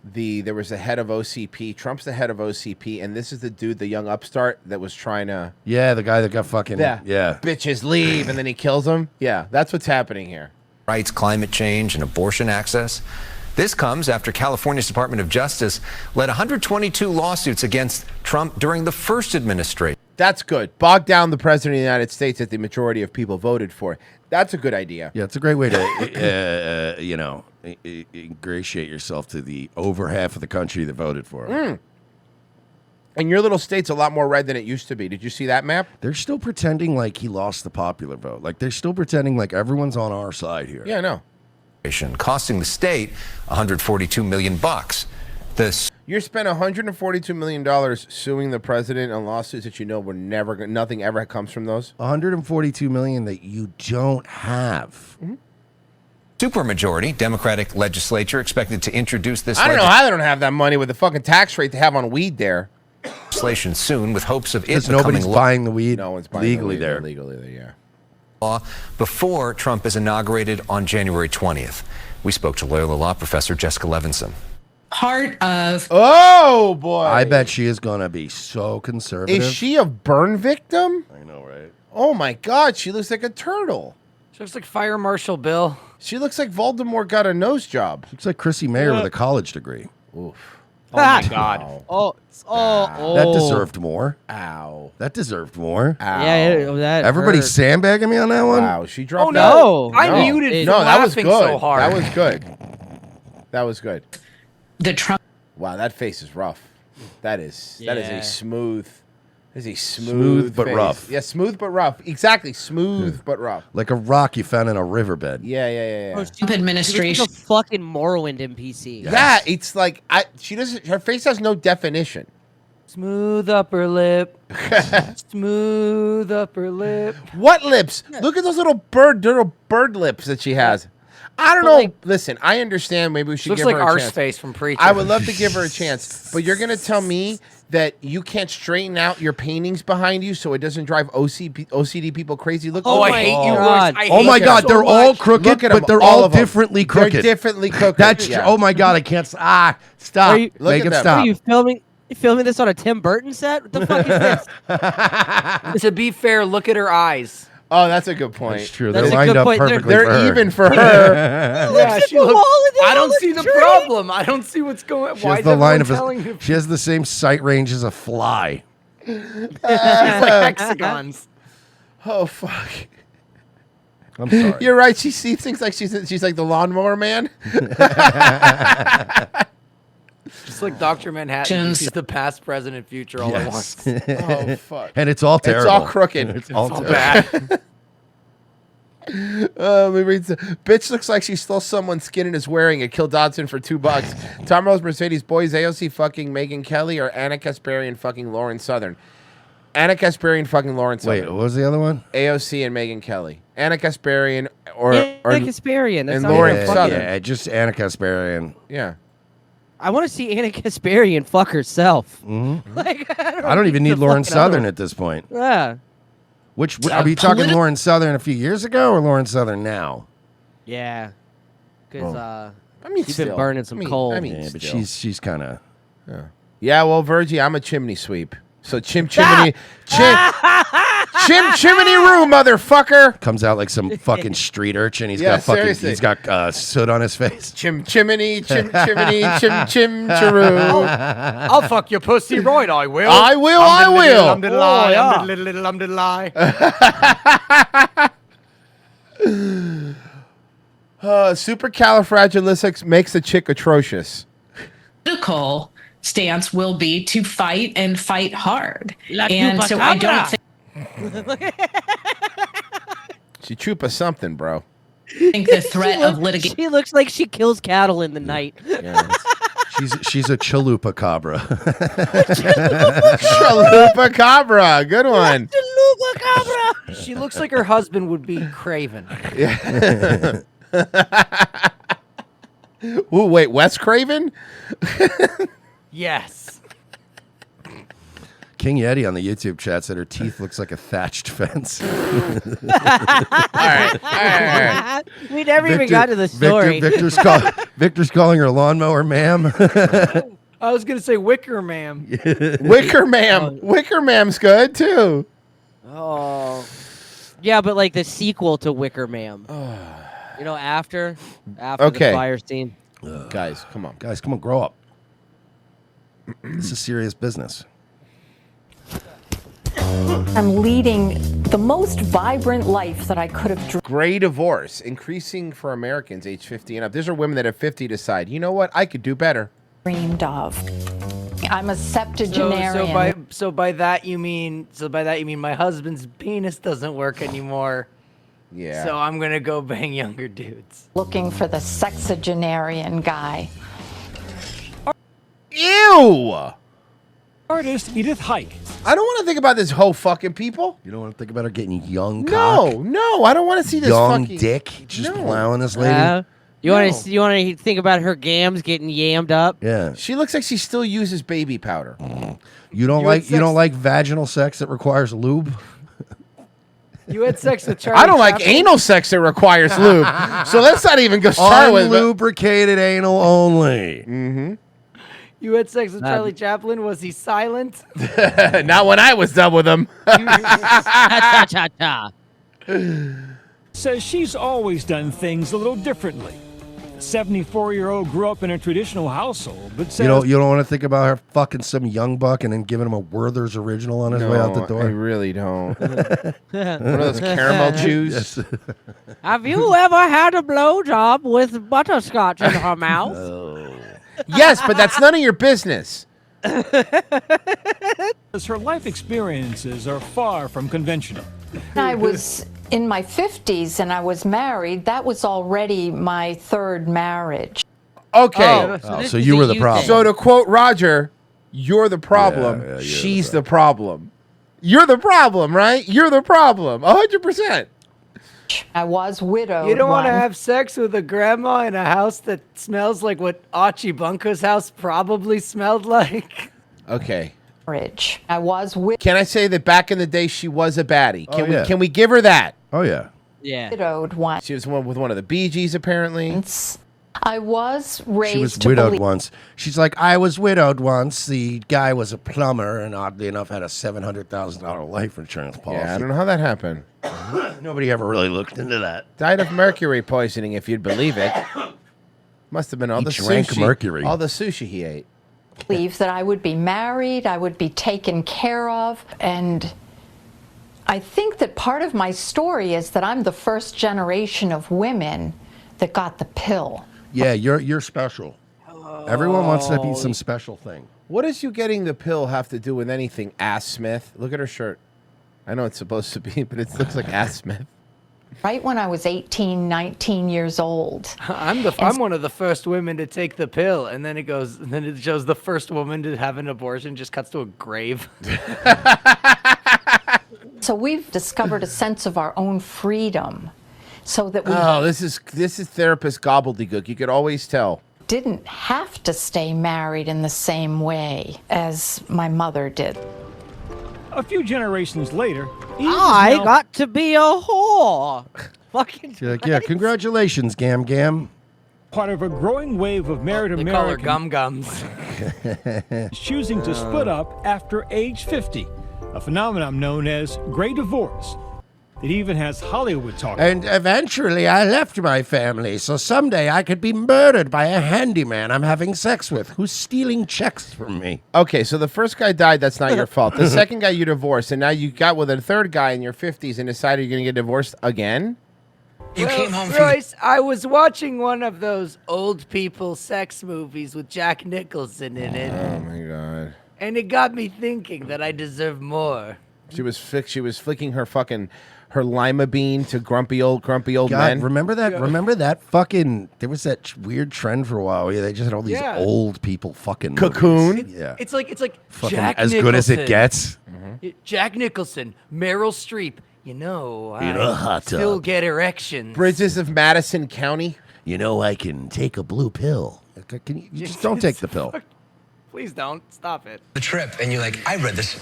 there was the head of OCP. Trump's the head of OCP, and this is the dude, the young upstart that was trying to... Yeah, the guy that got fucking... Yeah. Bitches leave, and then he kills them. Yeah, that's what's happening here. Rights, climate change, and abortion access. This comes after California's Department of Justice led 122 lawsuits against Trump during the first administration. That's good. Bog down the president of the United States that the majority of people voted for. That's a good idea. Yeah, it's a great way to, ingratiate yourself to the over half of the country that voted for him. And your little state's a lot more red than it used to be. Did you see that map? They're still pretending like he lost the popular vote. Like, they're still pretending like everyone's on our side here. Yeah, I know. Costing the state $142 million. You spent $142 million suing the president on lawsuits that you know were nothing ever comes from those. $142 million that you don't have. Supermajority Democratic legislature expected to introduce this I don't know how they don't have that money with the fucking tax rate they have on weed there. legislation soon with hopes of it Because becoming nobody's buying the weed legally there. Legally, yeah. Law before Trump is inaugurated on January 20th. We spoke to Loyola Law professor Jessica Levinson. Part of... Oh, boy. I bet she is going to be so conservative. Is she a burn victim? I know, right? Oh, my God. She looks like a turtle. She looks like Fire Marshal Bill. She looks like Voldemort got a nose job. Looks like Chrissy Mayer with a college degree. Oof. Oh, my God. Oh. That deserved more. Ow. That deserved more. Ow. Yeah, that Everybody's hurt. sandbagging me on that one? Wow, she dropped Oh, no. I muted from that was laughing good. so hard. That was good. That was good. The Trump... Wow, that face is rough. That is a smooth... Smooth but face. rough. Yeah, smooth but rough. Exactly, smooth but rough. Like a rock you found in a riverbed. Yeah. Trump administration... She's like a fucking Morrowind NPC. Yeah, it's like her face has no definition. Smooth upper lip. Smooth upper lip. What lips? Look at those little bird lips that she has. I don't know. Listen, I understand. Maybe we should Looks give like her a our chance. space from Preacher. I would love to give her a chance, but you're gonna tell me that you can't straighten out your paintings behind you so it doesn't drive OCD people crazy. Look, Oh, I hate you, God. Lewis. I Oh hate my you God, so they're all much. crooked, Look at but 'em, they're all all of 'em. differently crooked. They're differently crooked. That's yeah. oh my God, I can't. Stop! Are you- Make it Are stop. you filming this on a Tim Burton set? What the fuck is this? To be fair, look at her eyes. Oh, that's a good point. That's true. That's They're a lined good up point. perfectly They're for her. even for her. Yeah, she the looks. wall and they I all don't look see the straight. problem. I don't see what's going. She Why has is the line everyone of telling you? she has the same sight range as a fly. She's like hexagons. Oh fuck. I'm sorry. You're right. She sees things like she's like the lawnmower man. Just like Dr. Manhattan. She's the past, present, and future all at once. Oh fuck. And it's all terrible. It's all crooked. It's all terrible. bad. Let me read bitch looks like she stole someone's skin and is wearing it. Kill Dodson for $2. Tom Rose, Mercedes Boys, AOC fucking Megyn Kelly, or Anna Kasparian fucking Lauren Southern. Anna Kasparian fucking Lauren Southern. Wait, what was the other one? AOC and Megyn Kelly. Anna Kasparian or Kasparian. That's and not Lauren even Southern. Yeah, just Anna Kasparian. Yeah. I want to see Anna Kasparian fuck herself. Mm-hmm. Like, I don't even need Lauren Southern at this point. Yeah. Which are we talking Lauren Southern a few years ago or Lauren Southern now? Yeah. Because I mean, she's been burning some coal. Yeah, but she's kind of. Yeah, well, Virgie, I'm a chimney sweep. So chimney room, motherfucker. Comes out like some fucking street urchin. He's Yeah, got fucking. seriously. He's got soot on his face. Chimney, chiroo. I'll fuck your pussy right, I will. I will. I'm the lie. I'm the little, I'm the lie. Supercalifragilistic makes a chick atrocious. Political stance will be to fight and fight hard. La And so I don't chupacabra. She chupa something, bro. think the threat of litigation. She looks like she kills cattle in the night. Yeah. She's a chalupa cabra. Chalupa cabra, good one. Chalupa cabra. She looks like her husband would be Craven. Yeah. Ooh, wait, Wes Craven? Yes. King Yeti on the YouTube chat said her teeth looks like a thatched fence. All right. We never even got to the story. Victor's calling her lawnmower ma'am. I was gonna say Wicker Man. Wicker Man. Wicker Man's good too. Oh. Yeah, but like the sequel to Wicker Man. You know, after Okay. the fire scene. Guys, come on. Guys, come on, grow up. This is serious business. I'm leading the most vibrant life that I could have dreamed. Gray divorce increasing for Americans age 50 and up. These are women that at 50 decide, you know what, I could do better. Of. I'm a septuagenarian. So by that you mean my husband's penis doesn't work anymore. Yeah. So I'm gonna go bang younger dudes. Looking for the sexagenarian guy. Ew! Artist Edith Hike. I don't want to think about this whole fucking people. You don't want to think about her getting young cock? No, I don't want to see this young fucking dick just plowing this lady. You want to think about her gams getting yammed up? Yeah. She looks like she still uses baby powder. You don't like vaginal sex that requires lube? You had sex with Charlie I don't like Chaplin? anal sex that requires lube. So let's not even go start with it. Unlubricated anal only. Mm-hmm. You had sex with Charlie Chaplin. Was he silent? Not when I was done with him. Says she's always done things a little differently. The 74-year-old grew up in a traditional household, but says You don't want to think about her fucking some young buck and then giving him a Werther's original on his way out the door. I really don't. One of those caramel chews. Yes. Have you ever had a blowjob with butterscotch in her mouth? Yes, but that's none of your business. her life experiences are far from conventional. I was in my 50s and I was married. That was already my third marriage. Okay. So you were the problem. So to quote Roger, you're the problem. She's the problem. You're the problem, right? You're the problem. 100%. I was widowed. You don't want to once. have sex with a grandma in a house that smells like what Archie Bunker's house probably smelled like? Okay. Marriage. I was widowed. Can I say that back in the day she was a baddie? Can yeah. we can we give her that? Oh yeah. Yeah. Widowed once. She was with one of the Bee Gees apparently. I was raised She was to widowed believe. once. She's like, I was widowed once. The guy was a plumber, and oddly enough, had a $700,000 life insurance policy. Yeah, I don't know how that happened. Nobody ever really looked into that. Died of mercury poisoning, if you'd believe it. Must have been all He the drank sushi. mercury. All the sushi he ate. Believe that I would be married, I would be taken care of, and I think that part of my story is that I'm the first generation of women that got the pill. Yeah, you're special. Everyone wants to be some special thing. What does you getting the pill have to do with anything, Ass Smith? Look at her shirt. I know it's supposed to be, but it looks like Ass Smith. Right when I was 18, 19 years old. I'm one of the first women to take the pill, and then it shows the first woman to have an abortion, just cuts to a grave. So we've discovered a sense of our own freedom so that we Oh, this is therapist gobbledygook. You could always tell. didn't have to stay married in the same way as my mother did. A few generations later, Eve is I now got to be a whore. Fucking. You're like, yeah, congratulations, Gam Gam. part of a growing wave of married They call her Americans Gum Gums. choosing to split up after age 50, a phenomenon known as gray divorce. It even has Hollywood talking. And eventually I left my family, so someday I could be murdered by a handyman I'm having sex with who's stealing checks from me. Okay, so the first guy died, that's not your fault. The second guy you divorced, and now you got with a third guy in your 50s and decided you're going to get divorced again? You came home from Royce, I was watching one of those old people sex movies with Jack Nicholson in it. Oh my god. And it got me thinking that I deserve more. She was flicking her fucking her lima bean to grumpy old God, men. remember that? Yeah. Remember that fucking? There was that weird trend for a while where they just had all these Yeah. old people fucking Cocoon? movies. Yeah, It's like fucking Jack as Nicholson. good as it gets. Jack Nicholson, Meryl Streep. You know, You know, hot still tub. get erections. Bridges of Madison County. You know, I can take a blue pill. Can you just don't take the pill? Please don't stop it. The trip, and you're like, I read this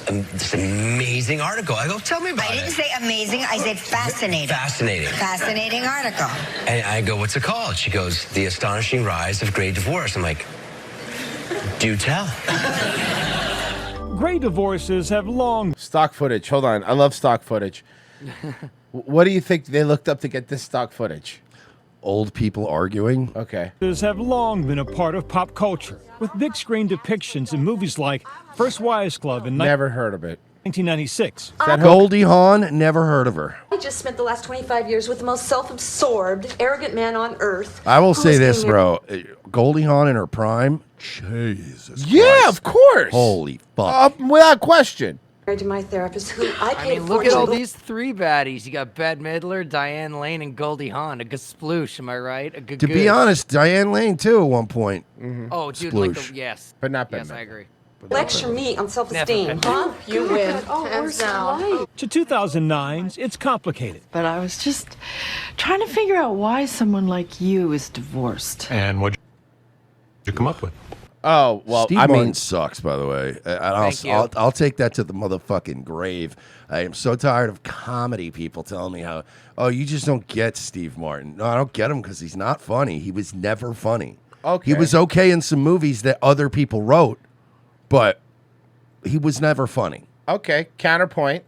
amazing article. I go, tell me about it. I didn't say amazing. I said fascinating. Fascinating. Fascinating article. And I go, what's it called? She goes, The Astonishing Rise of Gray Divorce. I'm like, do tell. Gray divorces have long Stock footage. Hold on. I love stock footage. What do you think they looked up to get this stock footage? Old people arguing. Okay. have long been a part of pop culture, with big screen depictions in movies like First Wives Club in Never heard of it. 1996. Goldie Hawn, never heard of her. I just spent the last 25 years with the most self-absorbed, arrogant man on earth. I will who say was this, being bro. Goldie Hawn in her prime. Jesus. Yeah, Christ. of course. Holy fuck. Without question. married to my therapist, who I I paid mean, look at all fortune- these three baddies. You got Bette Midler, Diane Lane, and Goldie Hawn. A gasploosh, am I right? A To be honest, Diane Lane too at one point. Oh, dude, like Sploosh. the, yes. But not Yes, I agree. lecture me on self-esteem. Never. Huh? You win. Oh, Hands down. To 2009's It's Complicated. But I was just trying to figure out why someone like you is divorced. And what'd you come up with? Oh, well, Steve I Martin mean, sucks, by the way. Thank you. I'll take that to the motherfucking grave. I am so tired of comedy people telling me how, oh, you just don't get Steve Martin. No, I don't get him because he's not funny. He was never funny. Okay. He was okay in some movies that other people wrote, but he was never funny. okay, counterpoint.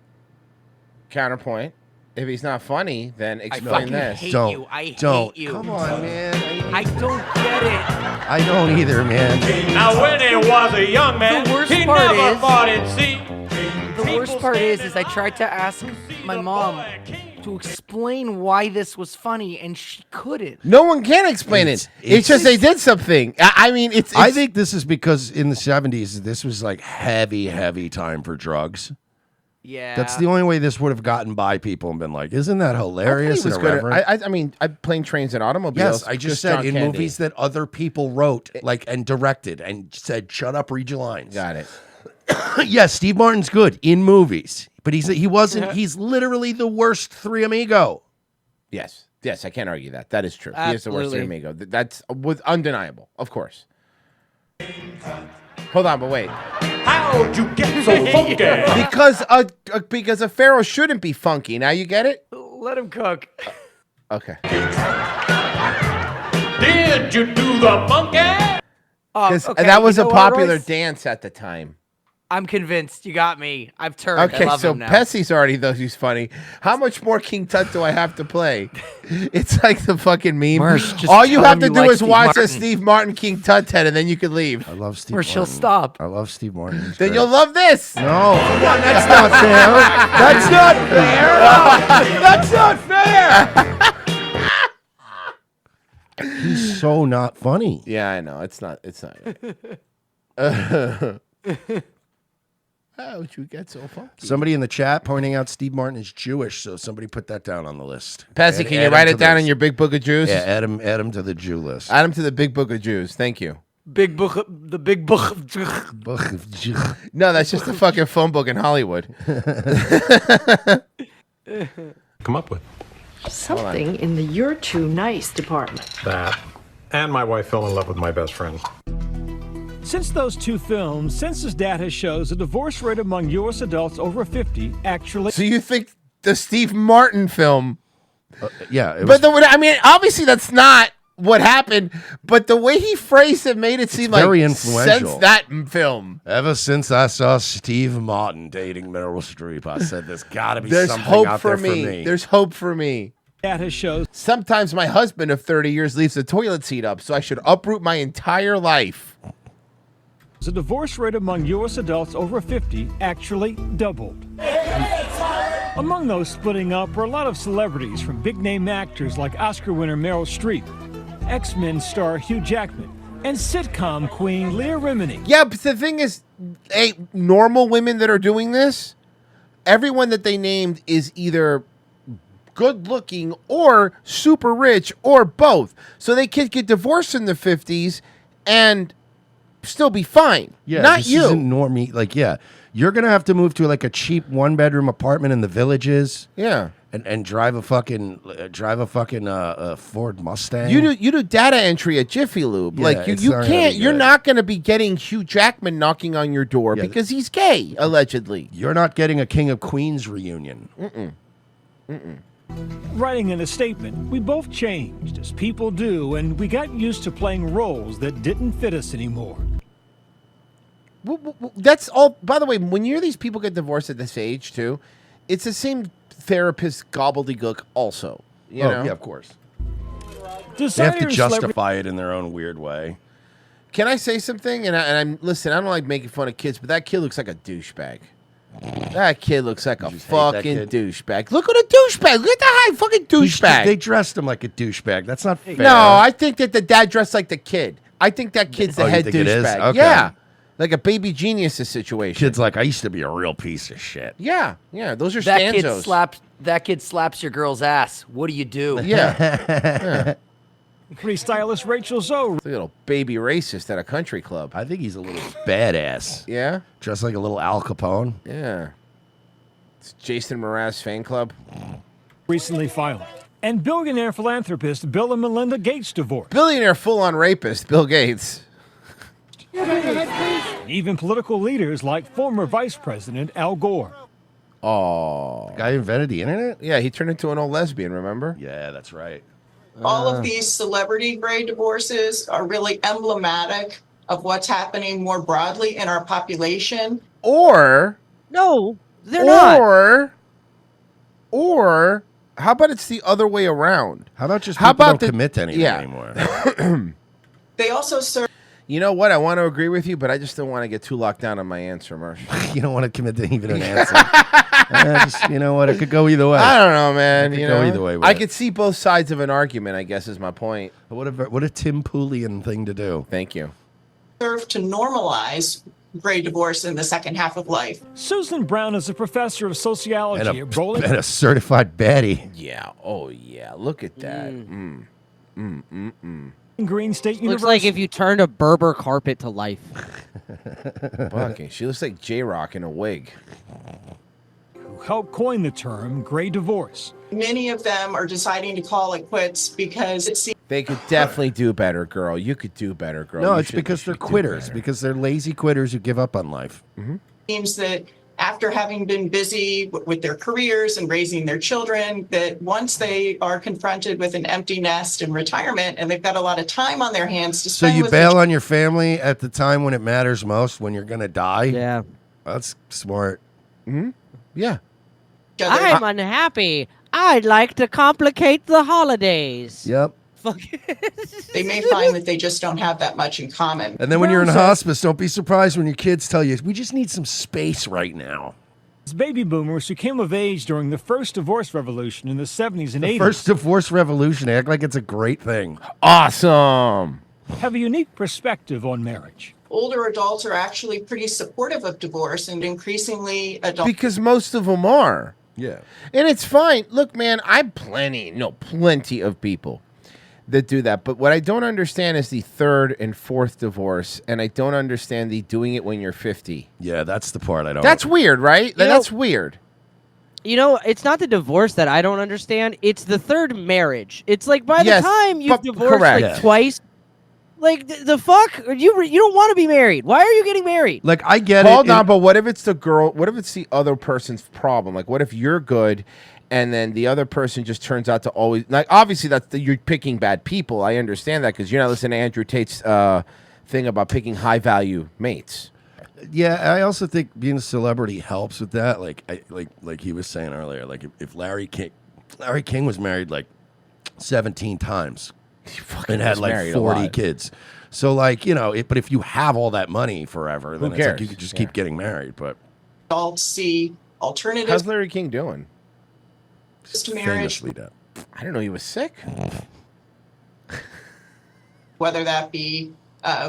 Counterpoint. If he's not funny, then explain fucking this. hate Don't. you. I Don't. hate you. Come on, man. I don't get it. I don't either, man. Now when he was a young man, The worst he part never is- thought he'd see. The worst part is I tried to ask my mom to explain why this was funny, and she couldn't. No one can explain it. It's just they did something. I mean, it's I think this is because in the 70s, this was like heavy, heavy time for drugs. Yeah. That's the only way this would have gotten by people and been like, isn't that hilarious and was good. irreverent? I mean, I plane trains and automobiles. Yes, I just said John in Candy. movies that other people wrote, like and directed, and said, "Shut up, read your lines." Got it. Yes, Steve Martin's good in movies, but he wasn't. He's literally the worst Three Amigo. Yes. Yes, I can't argue that. That is true. He is the worst Absolutely. amigo. That's undeniable, of course. Hold on, but wait. How'd you get so funky? Because a pharaoh shouldn't be funky. Now you get it? Let him cook. Okay. Did you do the monkey? Because okay, that was you a know what, popular Royce? dance at the time. I'm convinced. You got me. I've turned. I Okay, love so him now. Pessy's already knows he's funny. How much more King Tut do I have to play? It's like the fucking meme. Mersh, just All you tell have him to you do like is Steve watch Martin. a Steve Martin King Tut 10 and then you can leave. I love Steve Or she'll Martin. stop. I love Steve Martin. He's Then great. you'll love this. No, that's not fair. That's not fair. That's not fair. He's so not funny. Yeah, I know. It's not. How'd you get so funky? Somebody in the chat pointing out Steve Martin is Jewish, so somebody put that down on the list. Pessy, can you write it down in your big book of Jews? Yeah, add him to the Jew list. Add him to the big book of Jews. Thank you. The big book of Book of Jew. No, that's just a fucking phone book in Hollywood. Come up with Something in the "you're too nice" department. that. And my wife fell in love with my best friend. Since those two films, census data shows the divorce rate among U.S. adults over 50 actually. So you think the Steve Martin film? Yeah, But obviously that's not what happened. But the way he phrased it made it seem like very influential. Since that film, Ever since I saw Steve Martin dating Meryl Streep, I said there's got to be there's something hope out for there me. for me. There's hope for me. Data shows Sometimes my husband of 30 years leaves the toilet seat up, so I should uproot my entire life. the divorce rate among U.S. adults over 50 actually doubled. Among those splitting up were a lot of celebrities, from big-name actors like Oscar winner Meryl Streep, X-Men star Hugh Jackman, and sitcom queen Leah Remini. Yeah, but the thing is, normal women that are doing this, everyone that they named is either good looking or super rich or both. So they could get divorced in the 50s and still be fine. Yeah, not this you. Isn't normie. Like, yeah, you're gonna have to move to like a cheap 1-bedroom apartment in the Villages. Yeah, and drive a fucking Ford Mustang. You do data entry at Jiffy Lube. Yeah, like you it's not gonna can't. be You're good. not going to be getting Hugh Jackman knocking on your door because he's gay, allegedly. You're not getting a King of Queens reunion. Writing in a statement, we both changed, as people do, and we got used to playing roles that didn't fit us anymore. That's all. By the way, when you hear these people get divorced at this age too, it's the same therapist gobbledygook. Also, you know? Yeah, of course. They have to Designers, justify it in their own weird way. Can I say something? And I'm listen. I don't like making fun of kids, but that kid looks like a douchebag. That kid looks like a fucking douchebag. Look at a douchebag. Look at the high fucking douchebag. They dressed him like a douchebag. That's not fair. No, I think that the dad dressed like the kid. I think that kid's the Oh, you head think it is? douchebag. Okay. Yeah, like a Baby Geniuses situation. Kid's like, I used to be a real piece of shit. Yeah, those are That kid stanzos. That kid slaps your girl's ass. What do you do? Yeah. Freestylist Rachel Zoe. A little baby racist at a country club. I think he's a little badass. Yeah? Dressed like a little Al Capone. Yeah. It's Jason Mraz fan club. Recently filed. And billionaire philanthropist Bill and Melinda Gates divorced. Billionaire full-on rapist, Bill Gates. Even political leaders like former Vice President Al Gore. Oh. Guy invented the internet? Yeah, he turned into an old lesbian, remember? Yeah, that's right. All of these celebrity gray divorces are really emblematic of what's happening more broadly in our population. Or no, they're not. Or how about it's the other way around? How about just how people about don't commit to anything anymore? They also serve. You know what? I want to agree with you, but I just don't want to get too locked down on my answer, Marsh. You don't want to commit to even an answer. You know what? It could go either way. I don't know, man. It could You go know, either way with I it. could see both sides of an argument, I guess, is my point. What a Tim Poolian thing to do. Thank you. serve to normalize gray divorce in the second half of life. Susan Brown is a professor of sociology And at Rolling. a certified baddie. Yeah. Oh, yeah. Look at that. Green State Looks University. like if you turned a Berber carpet to life. Fucking, she looks like J-Rock in a wig. who helped coin the term gray divorce. Many of them are deciding to call it quits because it They could definitely do better, girl. You could do better, girl. No, You it's should- because you they're should do quitters. better. Because they're lazy quitters who give up on life. seems that after having been busy with their careers and raising their children, that once they are confronted with an empty nest and retirement and they've got a lot of time on their hands to So spend you with bail on your family at the time when it matters most, when you're gonna die. Yeah, that's smart. Mm-hmm. Yeah. I'm unhappy. I'd like to complicate the holidays. Yep. they may find that they just don't have that much in common. And then when you're in hospice, don't be surprised when your kids tell you, "We just need some space right now." As baby boomers who came of age during the first divorce revolution in the 70s and The 80s first divorce revolution, act like it's a great thing. Awesome. have a unique perspective on marriage. Older adults are actually pretty supportive of divorce, and increasingly adults. Because most of them are. Yeah. And it's fine. Look, man, plenty of people that do that. But what I don't understand is the third and fourth divorce, and I don't understand the doing it when you're 50. Yeah, that's the part I don't. That's weird, right? That's weird. You know, it's not the divorce that I don't understand. It's the third marriage. It's like by the time you've divorced like twice, like the fuck, you don't want to be married. Why are you getting married? Like I get Hold on, but what if it's the girl? What if it's the other person's problem? Like, what if you're good, and then the other person just turns out to always like? Obviously, you're picking bad people. I understand that because you're not listening to Andrew Tate's thing about picking high value mates. Yeah, I also think being a celebrity helps with that. Like he was saying earlier, like if Larry King was married like 17 times and had was like married a 40 lot. kids. So like, but if you have all that money forever, then Who it's like cares? you could just keep getting married. But Adults see alternatives How's Larry King doing? to marriage, famously dead. I didn't know he was sick. whether that be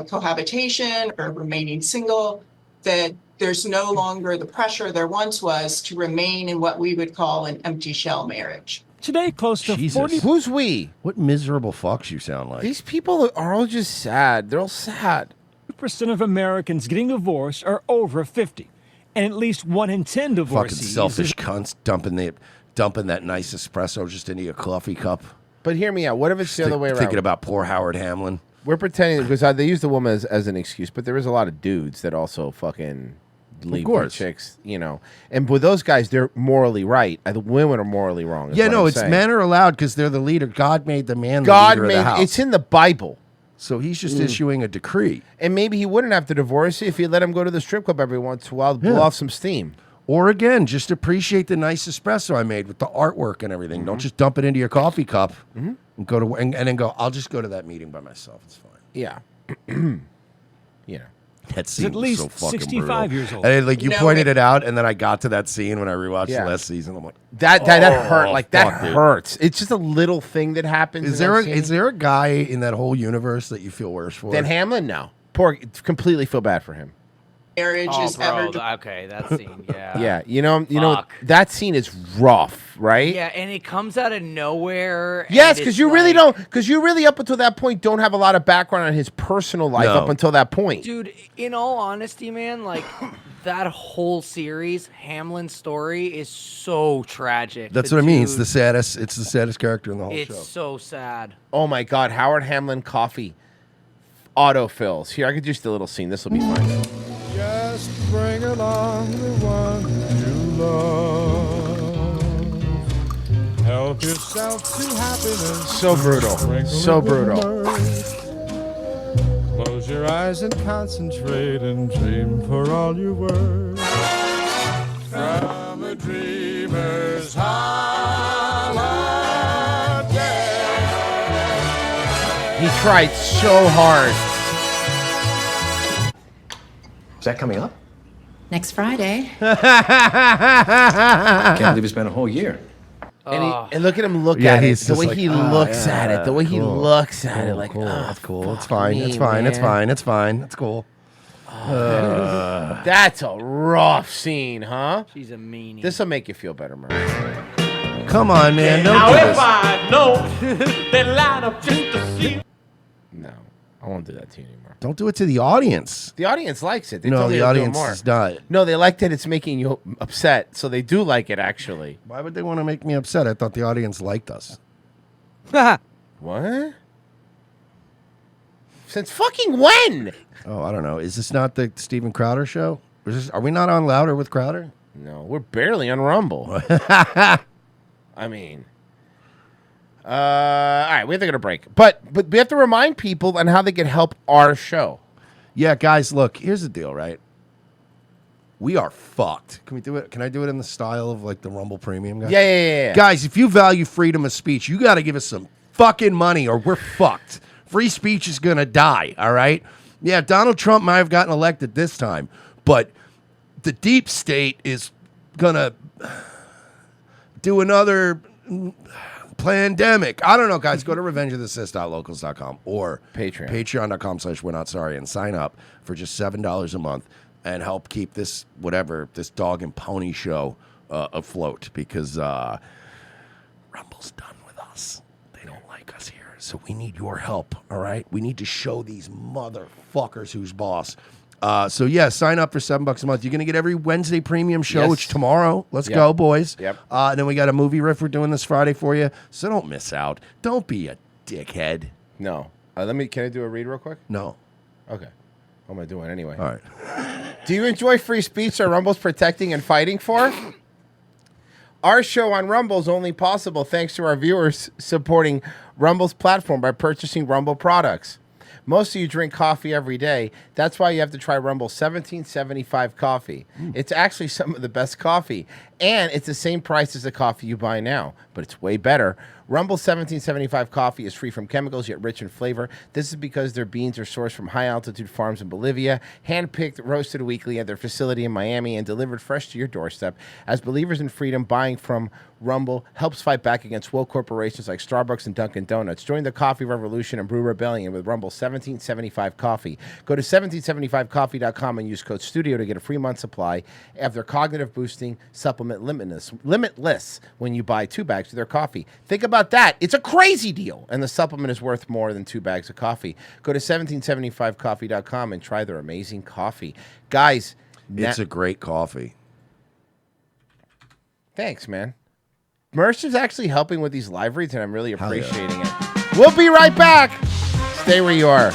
cohabitation or remaining single, that there's no longer the pressure there once was to remain in what we would call an empty shell marriage. Today, close to Jesus. 40. Who's we? What miserable fucks you sound like. These people are all just sad. They're all sad. 40% of Americans getting divorced are over 50, and at least 1 in 10 Fucking divorcees. selfish cunts dumping that nice espresso just into your coffee cup. But hear me out. What if it's the other way around? Thinking about poor Howard Hamlin. We're pretending because they use the woman as an excuse, but there is a lot of dudes that also fucking leave their course. chicks, And with those guys, they're morally right. The women are morally wrong. is Yeah, what no, I'm it's saying. men are allowed because they're the leader. God made the man the God leader of the made house. it's in the Bible. So he's just issuing a decree. And maybe he wouldn't have to divorce you if he let him go to the strip club every once in a while to blow off some steam. Or again, just appreciate the nice espresso I made with the artwork and everything. Don't just dump it into your coffee cup and go to and then go. I'll just go to that meeting by myself. It's fine. Yeah. That scene at was least so fucking 65 brutal. years old. And like you No, pointed it out, and then I got to that scene when I rewatched Yeah. the last season. I'm like, That hurt. Like that fuck, dude. hurts. It's just a little thing that happens. Is in that there scene. a guy in that whole universe that you feel worse for? Dan Hamlin? No. Completely feel bad for him. Marriage Oh, is bro, ever okay, that scene, yeah. Yeah, you know, Fuck. that scene is rough, right? Yeah, and it comes out of nowhere. Yes, and because it's you really like- don't, because you really up until that point don't have a lot of background on his personal life No. up until that point. Dude, in all honesty, man, like that whole series, Hamlin's story is so tragic. That's The what I mean. It's dude- the saddest. It's the saddest character in the whole It's show. so sad. Oh my God, Howard Hamlin coffee autofills. Here, I could just do a little scene. This will be fine. Just bring along the one you love. Help yourself to happiness. So brutal. Sprinkle So it with brutal. mirth. Close your eyes and concentrate and dream for all you were. From a dreamer's holiday. He tried so hard. Is that coming up? Next Friday. Can't believe it's been a whole year. And look at him look Yeah, at it. he's The just way like, he "Ah, looks at yeah, it. The way he cool, looks at it. cool, Like, cool, oh, it's cool. It's fuck fine. me, It's fine. It's man." fine. It's fine. It's cool. That's a rough scene, huh? She's a meanie. This will make you feel better, Murray. Come on, man. Don't Now do if this. I know that line up just to see. No. I won't do that to you anymore. Don't do it to the audience. The audience likes it. They No, told me the to do it audience more. is not. No, they like that it's making you upset, so they do like it actually. Why would they want to make me upset? I thought the audience liked us. What? Since fucking when? Oh, I don't know. Is this not the Steven Crowder show? Are we not on Louder with Crowder? No, we're barely on Rumble. I mean, all right, we have to get a break, but we have to remind people on how they can help our show. Yeah, guys, look. Here's the deal, right? We are fucked. Can we do it? Can I do it in the style of like the Rumble Premium guys? Yeah. Guys, if you value freedom of speech, you got to give us some fucking money, or we're fucked. Free speech is gonna die. All right. Yeah, Donald Trump might have gotten elected this time, but the deep state is gonna do another pandemic. I don't know, guys. Go to revengeofthesys.locals.com or patreon.com/we're not sorry and sign up for just $7 a month and help keep this dog and pony show afloat, because Rumble's done with us. They don't like us here, so we need your help. All right, we need to show these motherfuckers who's boss. So yeah, sign up for $7 a month. You're gonna get every Wednesday premium show, Yes. which tomorrow. Let's Yep. go, boys. Yep. And then we got a movie riff we're doing this Friday for you. So don't miss out. Don't be a dickhead. No. Can I do a read real quick? No. Okay. I'm gonna do it anyway. All right. Do you enjoy free speech that Rumble's protecting and fighting for? Our show on Rumble is only possible thanks to our viewers supporting Rumble's platform by purchasing Rumble products. Most of you drink coffee every day. That's why you have to try Rumble 1775 coffee. It's actually some of the best coffee, and it's the same price as the coffee you buy now, but it's way better. Rumble 1775 coffee is free from chemicals, yet rich in flavor. This is because their beans are sourced from high-altitude farms in Bolivia, hand-picked, roasted weekly at their facility in Miami, and delivered fresh to your doorstep. As believers in freedom, buying from Rumble helps fight back against woke corporations like Starbucks and Dunkin' Donuts. Join the coffee revolution and brew rebellion with Rumble 1775 coffee. Go to 1775coffee.com and use code STUDIO to get a free month supply of their cognitive boosting supplement limitless when you buy 2 bags of their coffee. Think about that. It's a crazy deal, and the supplement is worth more than 2 bags of coffee. Go to 1775coffee.com and try their amazing coffee. Guys, It's a great coffee. thanks, man. Merch is actually helping with these live reads, and I'm really appreciating it. We'll be right back. Stay where you are.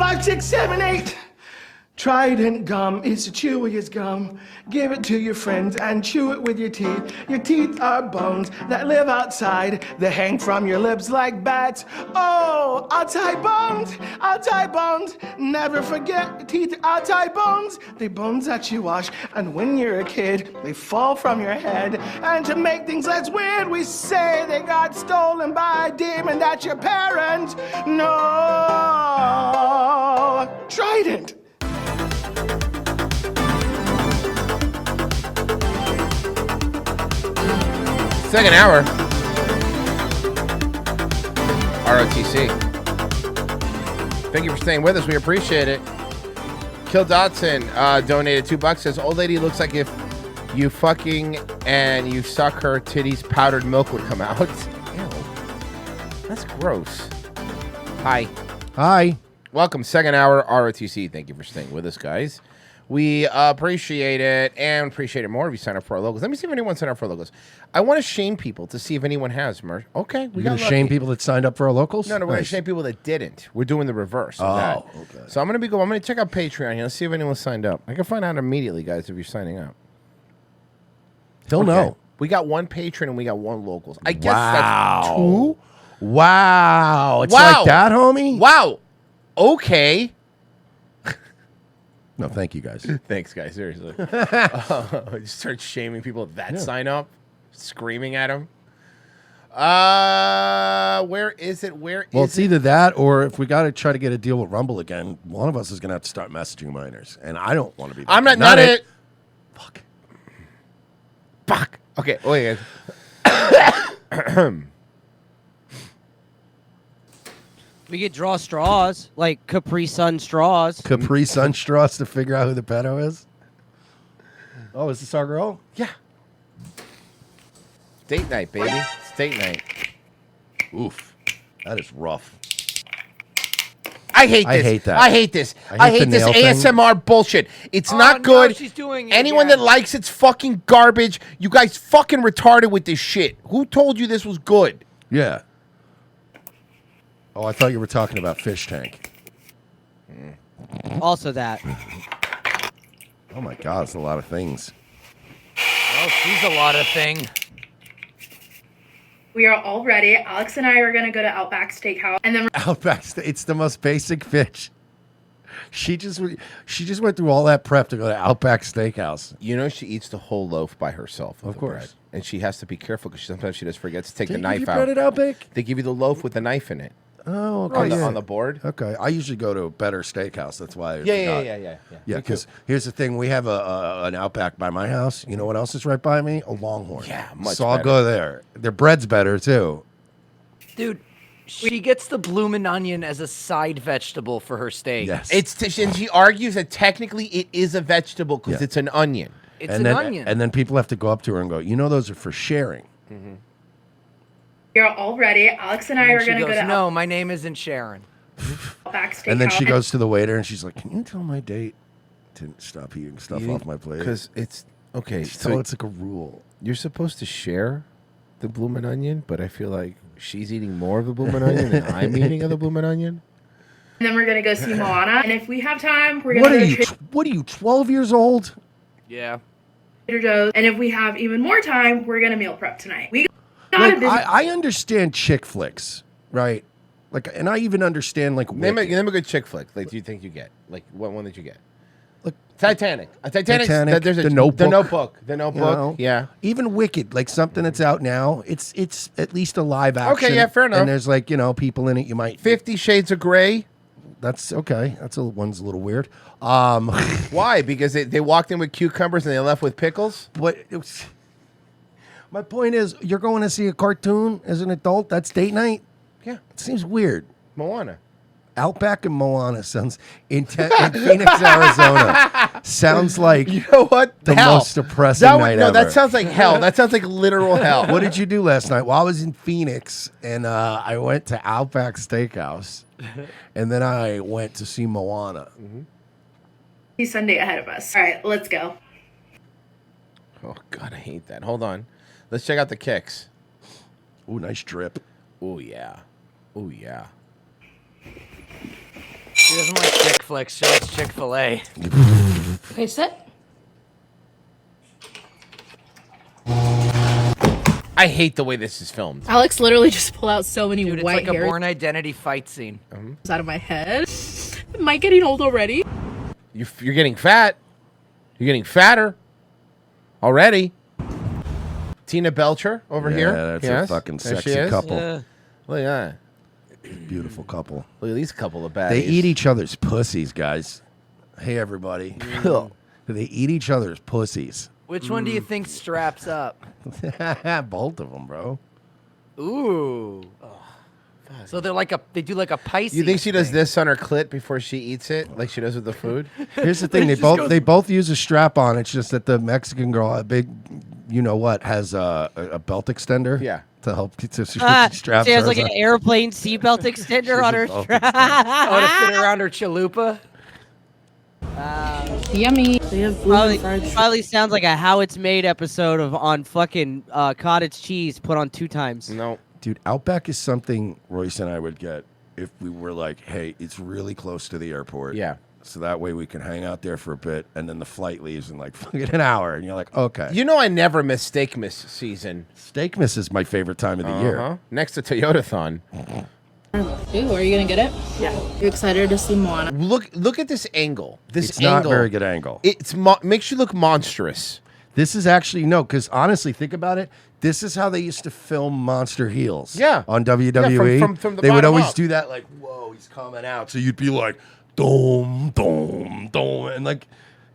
5, 6, 7, 8. Trident gum is the chewiest gum. Give it to your friends and chew it with your teeth. Your teeth are bones that live outside. They hang from your lips like bats. Oh, I'll tie bones. I'll tie bones. Never forget, teeth are tie bones. They bones that you wash. And when you're a kid, they fall from your head. And to make things less weird, we say they got stolen by a demon. That's your parent. No. Trident. Second hour. ROTC. Thank you for staying with us. We appreciate it. Kill Dotson donated $2. Says, old lady looks like if you fucking and you suck her titties, powdered milk would come out. Ew. That's gross. Hi. Hi. Welcome. Second hour ROTC. Thank you for staying with us, guys. We appreciate it and appreciate it more if you sign up for our logos. Let me see if anyone signed up for our logos. I want to shame people to see if anyone has merch. Okay, we You're got gonna shame lucky. people that signed up for our locals? No, we're going to Nice. shame people that didn't. We're doing the reverse of that. okay. So I'm going to check out Patreon here. Let's see if anyone signed up. I can find out immediately, guys, if you're signing up. He'll know. We got one patron and we got one locals. I guess Wow. that's two. Wow. It's Wow. like that, homie? Wow. Okay. No, thank you, guys. Thanks, guys. Seriously. You start shaming people that sign up, screaming at them. Where is it? Where Well, is it's it? either that or if we got to try to get a deal with Rumble again, one of us is going to have to start messaging minors. And I don't want to be that I'm guy. not it. Fuck. Okay. Wait, guys. We could draw straws, like Capri Sun straws. Capri Sun straws to figure out who the pedo is? Oh, is this our girl? Yeah. Date night, baby. It's date night. Oof. That is rough. I hate this. I hate that. I hate this. I hate the this nail thing. ASMR bullshit. It's Oh, not no, good. she's doing it Anyone again. that likes it's fucking garbage. You guys fucking retarded with this shit. Who told you this was good? Yeah. Oh, I thought you were talking about Fish Tank. Also that. Oh my God, it's a lot of things. Oh, she's a lot of thing. We are all ready. Alex and I are going to go to Outback Steakhouse, and then Outback, it's the most basic fish. She just went through all that prep to go to Outback Steakhouse. You know she eats the whole loaf by herself. Of the course. bread. And she has to be careful because sometimes she just forgets to take the Didn't knife you out. bread at Outback? They give you the loaf with the knife in it. Oh, okay. On the, yeah. on the board. Okay, I usually go to a better steakhouse. That's why. I Yeah. Yeah, Me because here's the thing: we have an Outback by my house. You know what else is right by me? A Longhorn. Yeah, much So I'll better. go there. Their bread's better too. Dude, she gets the bloomin' onion as a side vegetable for her steak. Yes. And she argues that technically it is a vegetable because Yeah. it's an onion. It's and an then, onion. And then people have to go up to her and go, you know, those are for sharing. we are all ready. Alex and I And are she going to go goes, to no, my name isn't Sharon. Outback Steakhouse. And then she goes to the waiter and she's like, can you tell my date to stop eating stuff off my plate? Because it's okay. Just tell her it's like a rule. You're supposed to share the bloomin' onion, but I feel like she's eating more of the bloomin' onion than I'm eating of the bloomin' onion. And then we're going to go see Moana. And if we have time, we're going What to are go you? to What are you? 12 years old? Yeah. Trader Joe's. And if we have even more time, we're going to meal prep tonight. We got a Like, busy I understand chick flicks, right? Like, and I even understand like Name Wicked. a good chick flick. Like, do you think you get? Like, what one that you get? Like Titanic. Titanic, There's The Notebook. The Notebook. The you Notebook. know? Yeah. Even Wicked, like something that's out now. It's at least a live action. Okay, yeah, fair enough. And there's like people in it. You might 50 Shades of Grey. That's okay. One's a little weird. Why? Because they walked in with cucumbers and they left with pickles. But my point is, you're going to see a cartoon as an adult. That's date night. Yeah, it seems weird. Moana. Outback and Moana sounds in Phoenix, Arizona. Sounds like You know what? the Hell. most depressing That would- night no, ever. that sounds like hell. That sounds like literal hell. What did you do last night? Well, I was in Phoenix and I went to Outback Steakhouse, and then I went to see Moana. Sunday ahead of us. All right, let's go. Oh God, I hate that. Hold on. Let's check out the kicks. Ooh, nice drip. Oh yeah. Oh yeah. She doesn't like chick flicks. She likes Chick-fil-A. Okay, sit. I hate the way this is filmed. Alex literally just pulled out so many Dude, it's white like a hairs Born Identity fight scene. out of my head. Am I getting old already? You're getting fat. You're getting fatter already. Tina Belcher over Yeah, here. that's a Yes, fucking there she sexy is. couple. Yeah. Look at Beautiful couple. Look at these couple of baddies. They eat each other's pussies, guys. Hey, everybody. They eat each other's pussies. Which one do you think straps up? Both of them, bro. Ooh. So they do like a Pisces. You think she does thing. this on her clit before she eats it, like she does with the food? Here's the thing: they both use a strap on. It's just that the Mexican girl, a big, you know what, has a belt extender. Yeah. To help to She has like an airplane seatbelt extender on her strap. Oh, to fit around her chalupa. Yummy. They have Probably sounds like a How It's Made episode of on fucking cottage cheese put on 2 times. No. Dude, Outback is something Royce and I would get if we were like, hey, it's really close to the airport. Yeah. So that way we can hang out there for a bit, and then the flight leaves in like fucking an hour, and you're like, okay. You know I never miss Steakmas season. Steakmas is my favorite time of the year. Next to Toyotathon. Ooh, are you gonna get it? Yeah. You excited to see Moana? Look at this angle. This It's angle. not very good angle. It's makes you look monstrous. This is actually no, because honestly, think about it. This is how they used to film Monster Heels. Yeah. On WWE. Yeah, from the they would bottom always up. do that, like, whoa, he's coming out. So you'd be like, dome, dome, dome, and like,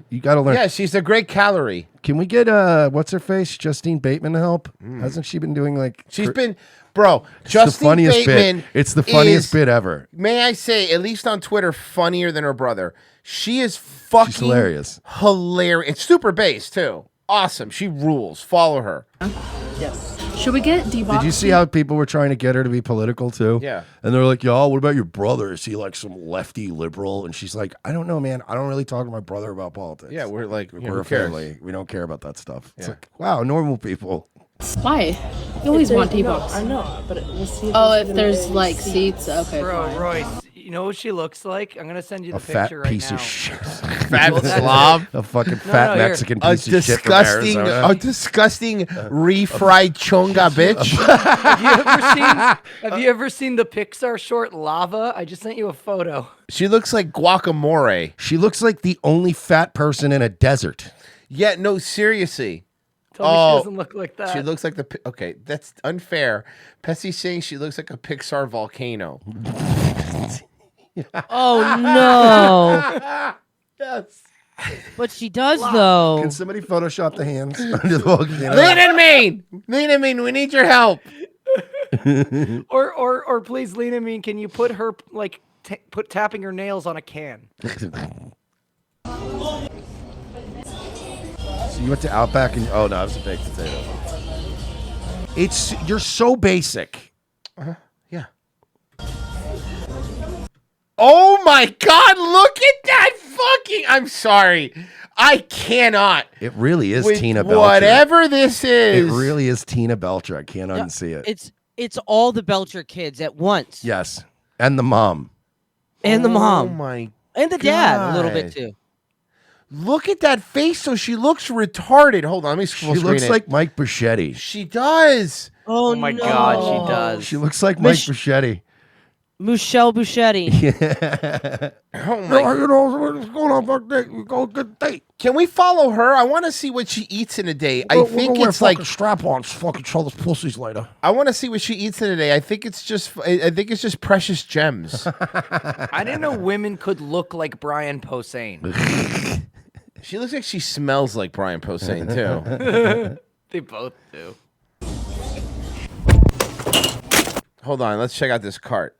you got to learn. Yeah, she's a great calorie. Can we get what's her face, Justine Bateman, to help? Hasn't she been doing like? She's been, bro. It's Justine the funniest Bateman bit. It's the funniest is, bit ever. May I say, at least on Twitter, funnier than her brother. She is fucking She's hilarious. Hilarious. It's super bass too. Awesome. She rules. Follow her. Yes. Should we get Devoxy? Did you see how people were trying to get her to be political too? Yeah. And they're like, "Yo, what about your brother? Is he like some lefty liberal?" And she's like, "I don't know, man. I don't really talk to my brother about politics." Yeah, we're like, we're who a cares? family. We don't care about that stuff. It's Yeah. like, wow, normal people. Why? You always want No, Devoxy. I know, but we'll see. Oh, if there's like seats, okay. Bro, fine. Royce, you know what she looks like? I'm gonna send you the A fat picture right piece now. of shit. Fat Well, that's- slob. A fucking fat here. Mexican A piece of shit from disgusting, Arizona. a disgusting refried chonga bitch. Have you ever seen the Pixar short Lava? I just sent you a photo. She looks like guacamole. She looks like the only fat person in a desert. Yeah, no, seriously. Tell me she doesn't look like that. She looks like okay, that's unfair. Pessy's saying she looks like a Pixar volcano. Oh no! Yes. But she does though. Can somebody Photoshop the hands under the volcano? Lean in, Mean. Lean in, Mean. We need your help. Or please, Lena, Mean, can you put her like put tapping her nails on a can? So you went to Outback and oh no, it was a baked potato. You're so basic. Yeah. Oh my God! Look at that fucking. I'm sorry. I cannot. It really is With Tina Belcher. whatever this is. It really is Tina Belcher. I can't unsee it. It's all the Belcher kids at once. Yes, and the mom. And the mom. Oh my. And the dad a little bit God. too. Look at that face. So she looks retarded. Hold on, let me full She screen looks it. like Mike Buschetti. She does. Oh, my no. God, she does. She looks like Mike Buschetti. Michelle Buschetti. Yeah. Oh my. You know what's going on? Fuck that. We go good date. Can we follow her? I want to see what she eats in a day. I think it's like strap-ons. Fucking show those pussies later. I want to see what she eats in a day. I think it's just precious gems. I didn't know women could look like Brian Posehn. She looks like she smells like Brian Posehn too. They both do. Hold on, let's check out this cart.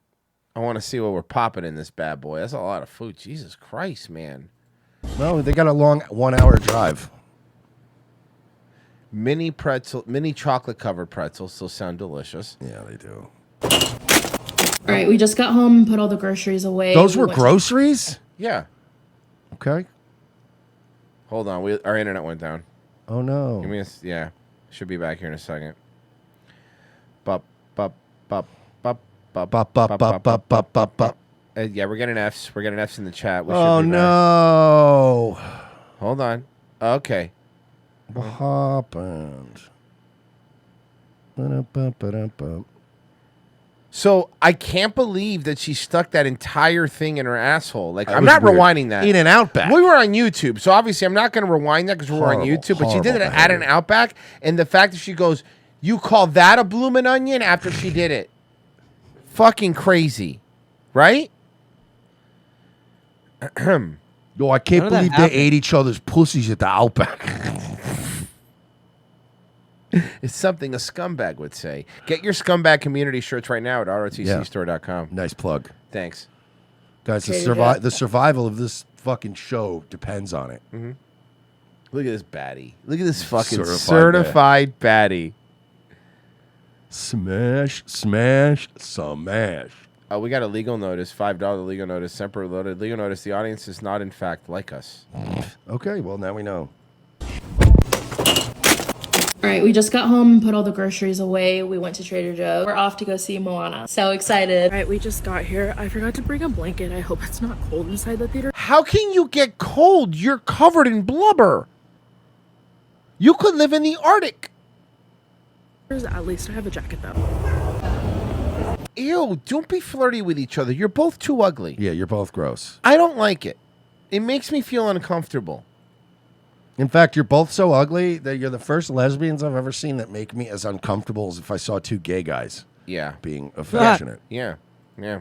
I want to see what we're popping in this bad boy. That's a lot of food. Jesus Christ, man. No, they got a long 1 hour drive. Mini chocolate covered pretzels still sound delicious. Yeah, they do. All right, we just got home and put all the groceries away. Those were What- groceries? Yeah. Okay. Hold on, our internet went down. Oh no. Give me yeah. Should be back here in a second. Bop bop bop bop bop Bop, bop, bop, bop, bop, bop, bop. Yeah, we're getting Fs. We're getting Fs in the chat. We Oh should be back. no! Hold on. Okay. What happened? Ba-dum-bum-ba-dum-bum. So I can't believe that she stuck that entire thing in her asshole. Like That I'm was not weird. rewinding that. In and Outback. We were on YouTube, so obviously I'm not going to rewind that because we're on Horrible, YouTube. But she did it horrible at an Outback, and the fact that she goes, "You call that a bloomin' onion?" after she did it, fucking crazy, right? Yo, I can't None of that believe they happened. ate each other's pussies at the Outback. It's something a scumbag would say. Get your scumbag community shirts right now at rotcstore.com. Nice plug. Thanks. Guys, Okay, the survival of this fucking show depends on it. Mhm. Look at this baddie. Look at this fucking Certified certified baddie. Smash, smash, smash. We got a legal notice, $5 legal notice, Semper loaded legal notice. The audience is not, in fact, like us. Okay, well, now we know. All right, we just got home and put all the groceries away. We went to Trader Joe. We're off to go see Moana. So excited. All right, we just got here. I forgot to bring a blanket. I hope it's not cold inside the theater. How can you get cold? You're covered in blubber. You could live in the Arctic. At least I have a jacket though. Ew, don't be flirty with each other. You're both too ugly. Yeah, you're both gross. I don't like it. It makes me feel uncomfortable. In fact, you're both so ugly that you're the first lesbians I've ever seen that make me as uncomfortable as if I saw two gay guys. Yeah. Being affectionate. Yeah. Yeah.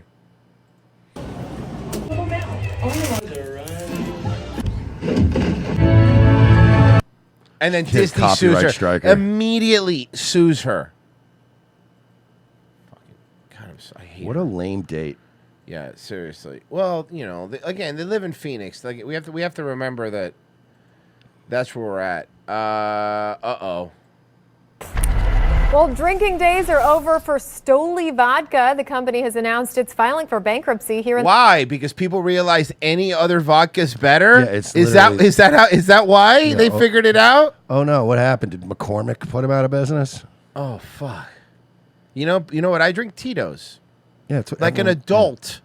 And then Kid Disney sues copyright her. striker. Immediately sues her. Fucking God, I hate What a lame date. Yeah, seriously. Well, you know, again, they live in Phoenix. Like we have to remember that that's where we're at. Uh-oh. Well, drinking days are over for Stoli Vodka. The company has announced it's filing for bankruptcy here in Why? Because people realize any other vodka's better? Yeah, it's is that why Yeah, they figured it out? Oh no, what happened? Did McCormick put him out of business? Oh fuck. You know what? I drink Tito's. Yeah, it's what Like an everyone- adult.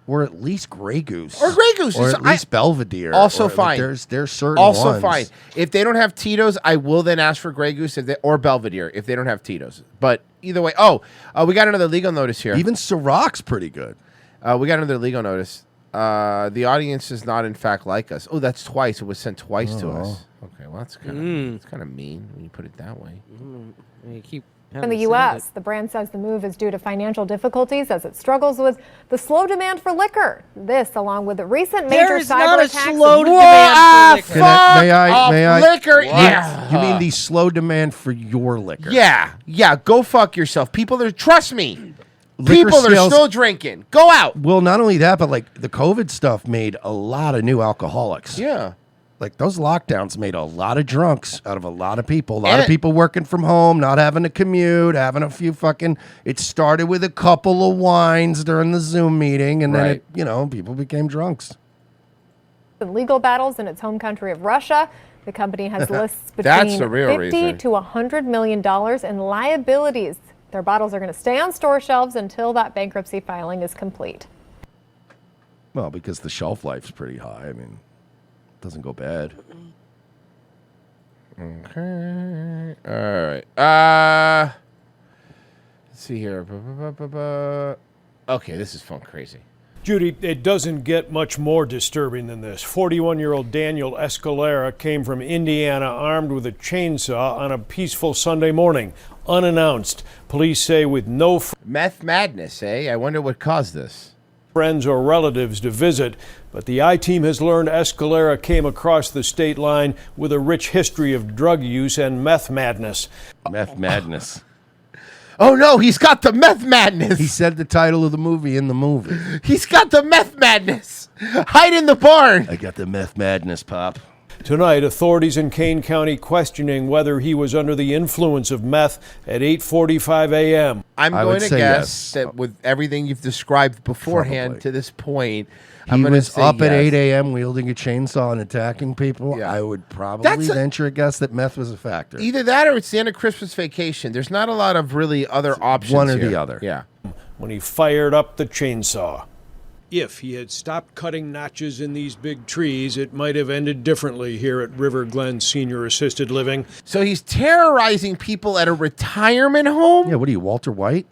Or at least Grey Goose. Or Grey Goose. Or It's- at least Belvedere. Also Or, like, fine. there's certain Also ones. fine. If they don't have Tito's, I will then ask for Grey Goose or Belvedere if they don't have Tito's. But either way, we got another legal notice here. Even Ciroc's pretty good. We got another legal notice. The audience is not in fact like us. Oh, that's twice. It was sent twice to us. Okay, well that's kind of mean when you put it that way. You keep In the U.S., the brand says the move is due to financial difficulties as it struggles with the slow demand for liquor. This, along with the recent major There is cyber not a attacks. slow demand for liquor. May I? liquor. You mean the slow demand for your liquor? Yeah. Go fuck yourself. Trust me. Liquor People are sales- still drinking. Go out. Well, not only that, but like the COVID stuff made a lot of new alcoholics. Yeah. Like those lockdowns made a lot of drunks out of a lot of people. A lot of And- people working from home, not having to commute, having a few fucking. It started with a couple of wines during the Zoom meeting, and Right. then people became drunks. Legal battles in its home country of Russia. The company has lists That's between the real $50 reason. to $100 million in liabilities. Their bottles are going to stay on store shelves until that bankruptcy filing is complete. Well, because the shelf life's pretty high. I mean, it doesn't go bad. Okay. All right. Let's see here. Okay, this is fun crazy. Judy, it doesn't get much more disturbing than this. 41-year-old Daniel Escalera came from Indiana armed with a chainsaw on a peaceful Sunday morning, unannounced. Police say with no meth madness, eh? I wonder what caused this. Friends or relatives to visit, but the I-Team has learned Escalera came across the state line with a rich history of drug use and meth madness. Meth madness. Oh no, he's got the meth madness. He said the title of the movie in the movie. He's got the meth madness. Hide in the barn. I got the meth madness, Pop. Tonight, authorities in Kane County questioning whether he was under the influence of meth at 8:45 a.m. I'm going to guess that with everything you've described beforehand to this point, I'm He going to was say up at yes. 8 a.m. wielding a chainsaw and attacking people. I would probably venture a guess that meth was a factor. Either that or it's the end of Christmas vacation. There's not a lot of really other options one or here. the other. Yeah. When he fired up the chainsaw. If he had stopped cutting notches in these big trees, it might have ended differently here at River Glen Senior Assisted Living. So he's terrorizing people at a retirement home? Yeah, what are you, Walter White?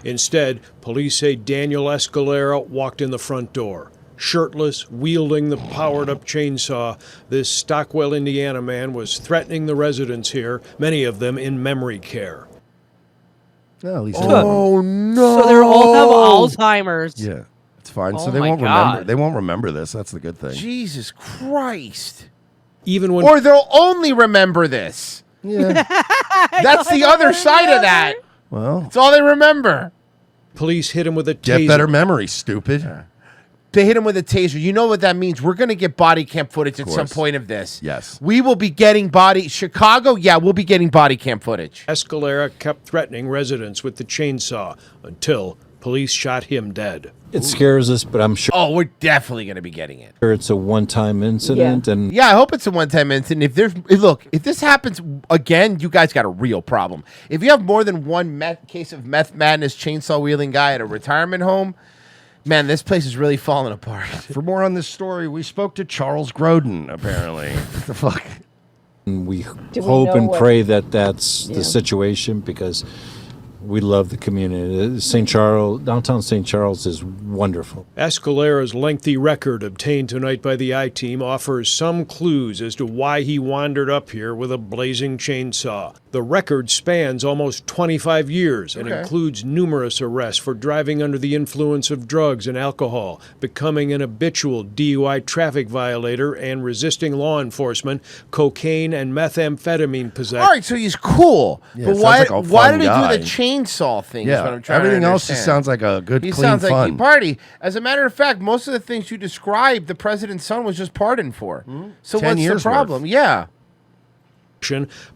Instead, police say Daniel Escalera walked in the front door. Shirtless, wielding the powered-up chainsaw, this Stockwell, Indiana man was threatening the residents here, many of them in memory care. No, at least Oh, no. So they all have Alzheimer's. Yeah, it's fine. So Oh they my won't God. remember. They won't remember this. That's the good thing. Jesus Christ. Even when Or they'll only remember this. Yeah. That's the other side of that. Well, That's all they remember. police hit him with a get taser. better memory, stupid. They hit him with a taser. You know what that means? We're going to get body cam footage at some course. point of this. Yes. We will be getting Chicago, yeah, we'll be getting body cam footage. Escalera kept threatening residents with the chainsaw until police shot him dead. It scares us, but I'm sure Oh, we're definitely going to be getting it. it's a one-time incident. And Yeah, I hope it's a one-time incident. If this happens again, you guys got a real problem. If you have more than one case of meth madness chainsaw-wielding guy at a retirement home, man, this place is really falling apart. For more on this story, we spoke to Charles Grodin, apparently. What the fuck? we we hope know and what- pray that that's Yeah. the situation, because we love the community. St. Charles, downtown St. Charles is wonderful. Escalera's lengthy record obtained tonight by the I-Team offers some clues as to why he wandered up here with a blazing chainsaw. The record spans almost 25 years and Okay. includes numerous arrests for driving under the influence of drugs and alcohol, becoming an habitual DUI traffic violator, and resisting law enforcement, cocaine and methamphetamine possession. All right, so he's cool. Yeah, but sounds why, like a why fun did he guy. do the chainsaw thing? is Yeah, what I'm trying everything to else just understand. sounds like a good, He clean sounds like he fun. party. As a matter of fact, most of the things you described, the president's son was just pardoned for. So 10 what's the years problem? worth. Yeah.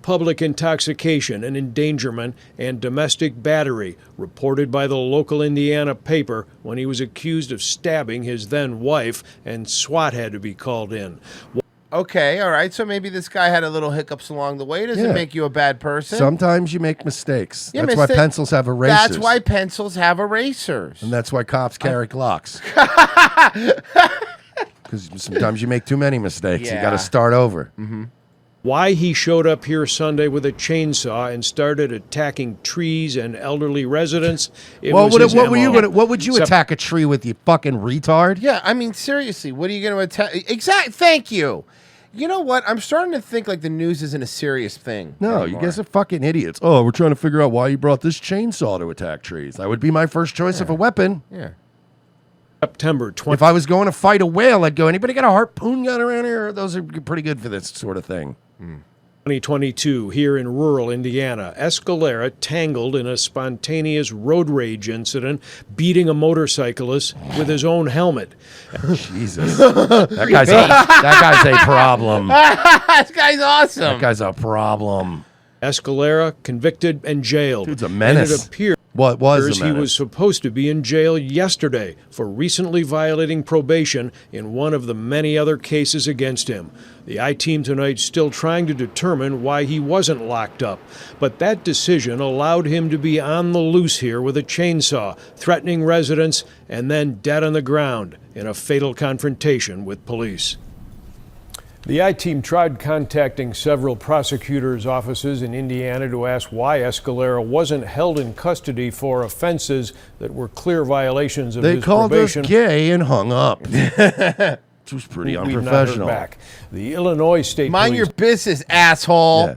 Public intoxication and endangerment, and domestic battery, reported by the local Indiana paper when he was accused of stabbing his then wife, and SWAT had to be called in. Okay, all right. So maybe this guy had a little hiccups along the way. Doesn't Yeah. make you a bad person. Sometimes you make mistakes. Yeah, That's why mistake- pencils have erasers. That's why pencils have erasers. And that's why cops carry Glocks. Because sometimes you make too many mistakes. You got Yeah. to start over. Why he showed up here Sunday with a chainsaw and started attacking trees and elderly residents. What would MO. you Sep- attack a tree with, you fucking retard? Yeah, I mean, seriously, what are you going to attack? Exactly. Thank you. You know what? I'm starting to think like the news isn't a serious thing. No, you guys are fucking idiots. Oh, we're trying to figure out why you brought this chainsaw to attack trees. That would be my first choice of a weapon. Yeah. September 20. If I was going to fight a whale, I'd go, anybody got a harpoon gun around here? Those are pretty good for this sort of thing. 2022, here in rural Indiana, Escalera tangled in a spontaneous road rage incident, beating a motorcyclist with his own helmet. Jesus. That guy's a problem. This guy's awesome. That guy's a problem. Escalera convicted and jailed. Dude's a menace. And it appears Well, it was a he menace. was supposed to be in jail yesterday for recently violating probation in one of the many other cases against him. The I-Team tonight still trying to determine why he wasn't locked up, but that decision allowed him to be on the loose here with a chainsaw, threatening residents, and then dead on the ground in a fatal confrontation with police. The I-Team tried contacting several prosecutors' offices in Indiana to ask why Escalera wasn't held in custody for offenses that were clear violations of They his called probation. us gay and hung up. Which was pretty We've not heard unprofessional. back. The Illinois State Mind Police your business, asshole. Yeah.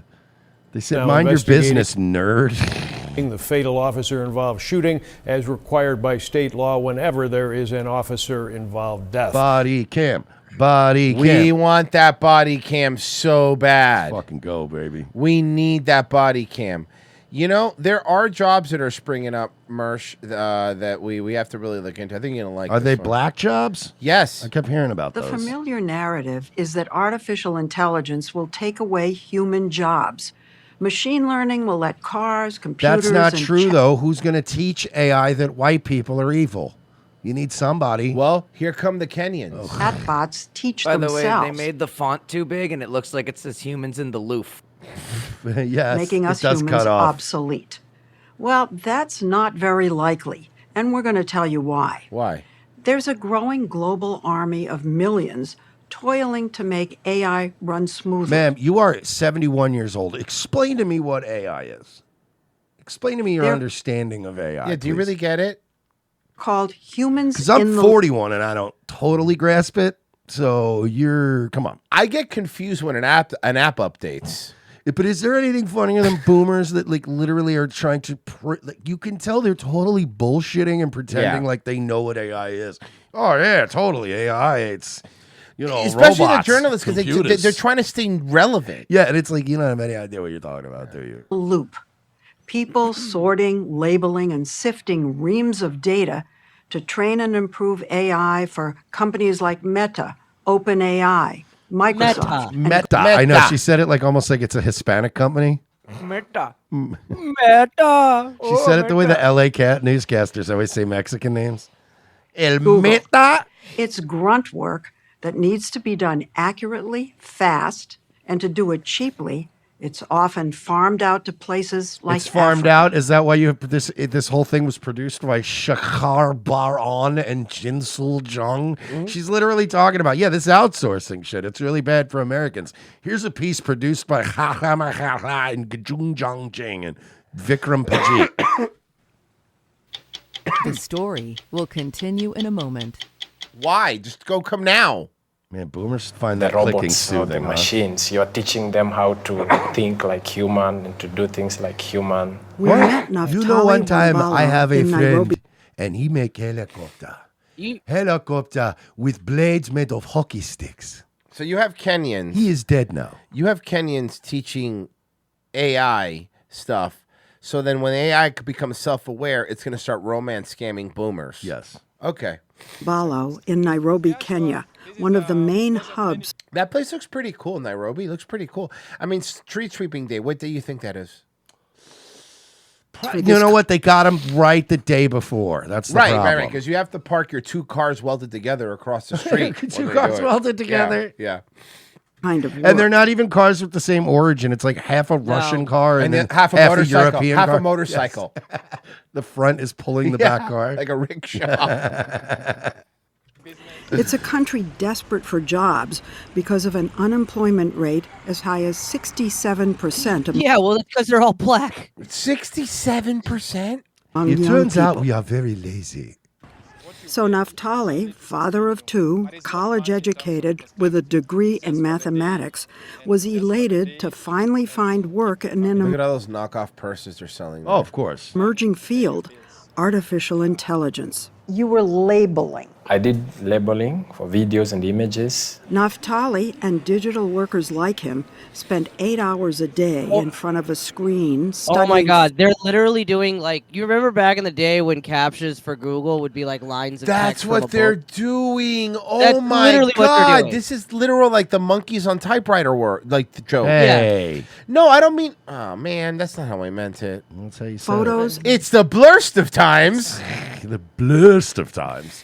They said, now mind your investigating business, nerd. the fatal officer-involved shooting as required by state law whenever there is an officer-involved death. Body cam. Body cam. We want that body cam so bad. Fucking go, baby. We need that body cam. You know, there are jobs that are springing up, Mersh, that we have to really look into. I think you're going to like Are this they one. black jobs? Yes. I kept hearing about The those. familiar narrative is that artificial intelligence will take away human jobs. Machine learning will let cars, computers, That's not and true, though. Who's going to teach AI that white people are evil? You need somebody. Well, here come the Kenyans. chatbots teach By the themselves. way, they made the font too big, and it looks like it says humans in the loof. Yes, making us it does humans cut off. obsolete. Well, that's not very likely, and we're going to tell you why. Why? There's a growing global army of millions toiling to make AI run smoothly. Ma'am, you are 71 years old. Explain to me what AI is. Explain to me your They're- understanding of AI. Yeah, do you please. really get it? Called humans Because I'm in the 41 and I don't totally grasp it. So come on. I get confused when an app updates. But is there anything funnier than boomers that like literally are trying to you can tell they're totally bullshitting and pretending Yeah. like they know what AI is. Oh yeah, totally AI. It's Especially robots, the journalists because computers. they're trying to stay relevant. Yeah, and it's like you don't have any idea what you're talking about, do you? loop. People sorting, labeling, and sifting reams of data to train and improve AI for companies like Meta, OpenAI, Microsoft. and Meta. I know she said it like almost like it's a Hispanic company. Meta. Meta. She said it the way the LA newscasters always say Mexican names. El Meta. It's grunt work that needs to be done accurately, fast, and to do it cheaply, it's often farmed out to places like It's farmed out. Is that why you have this whole thing was produced by Shahar Baran and Jinsul Jung? She's literally talking about this outsourcing shit. It's really bad for Americans. Here's a piece produced by and Gajung Jong Jing and Vikram Pajit. The story will continue in a moment. Why? Just come now. Man, boomers find The that clicking robots or the soothing. Huh? machines, you are teaching them how to think like human and to do things like human. We met You know, one Naftali time I Bombala have a in friend Nairobi. and he make helicopter. Helicopter with blades made of hockey sticks. So you have Kenyans. He is dead now. You have Kenyans teaching AI stuff. So then when AI becomes self-aware, it's going to start romance scamming boomers. Yes. Okay. Balo in Nairobi, Kenya, one of the main hubs. That place looks pretty cool, Nairobi. Looks pretty cool. I mean, street sweeping day. What day do you think that is? You know what? They got him right the day before. That's the problem. Right. Because you have to park your two cars welded together across the street. Two when they cars do it. welded together. Yeah. Kind of. And they're not even cars with the same origin. It's like half a Russian car and, And then then half a motorcycle. European Half a car. motorcycle. Yes. The front is pulling the Yeah, back car. like a rickshaw. It's a country desperate for jobs because of an unemployment rate as high as 67%. Yeah, well, that's because they're all black. 67%? It turns out we are very lazy. So Naftali, father of two, college educated with a degree in mathematics, was elated to finally find work in an Look at all those knockoff purses they're selling. Oh, of course. emerging field, artificial intelligence. You were labeling. I did labeling for videos and images. Naftali and digital workers like him spent 8 hours a day in front of a screen studying. Oh my God, they're literally doing like you remember back in the day when captions for Google would be like lines of That's text from what a they're book? doing. Oh That's my literally what they're God. doing. This is literal like the monkeys on typewriter work. Like the joke. Hey. No, I don't mean. Oh man, that's not how I meant it. That's how you said Photos It's the blurst of times. The blurst of times.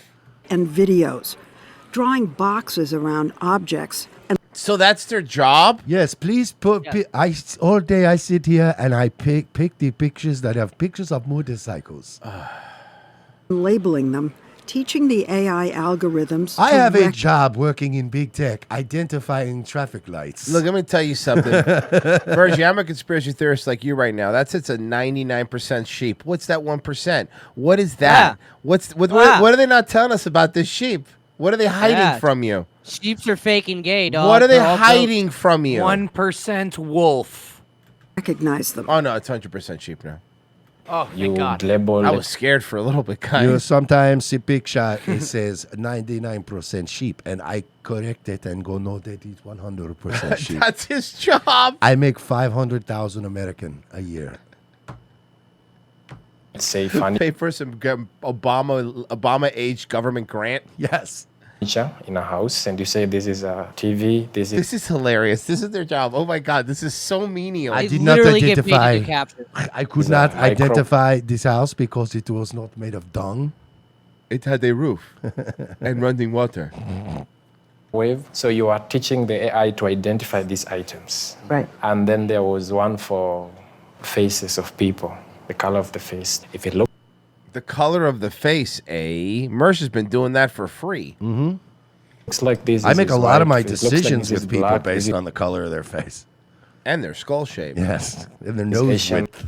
and videos, drawing boxes around objects. And So that's their job? Yes, please put. All day I sit here and I pick the pictures that have pictures of motorcycles. labeling them, teaching the AI algorithms I to have a job working in big tech, identifying traffic lights. Look, let me tell you something. Virgie, I'm a conspiracy theorist like you right now. That's a 99% sheep. What's that 1%? What is that? What are they not telling us about this sheep? What are they hiding Yeah. from you? Sheeps are faking gay, dog. What are they They're all hiding from you? 1% wolf. recognize them. Oh no, it's 100% sheep now. Oh, You thank God. label I was scared for a little bit, guys. You know, sometimes the picture it says 99% sheep, and I correct it and go, no, that is 100% sheep. That's his job. I make 500,000 American a year. say funny Pay for some Obama age government grant. Yes. picture in a house and you say this is a TV, this is This is hilarious. This is their job. Oh my God, this is so menial. I did not identify. I could not identify this house because it was not made of dung. It had a roof and running water. wave. So you are teaching the AI to identify these items. Right. And then there was one for faces of people, the color of the face. If it looks The color of the face, Mersh has been doing that for free. Mm-hmm. Looks like this. I make a lot of my white. It looks like decisions this is with people black. based Is it- on the color of their face. And their skull shape. Yes, and their It's nose Asian. width.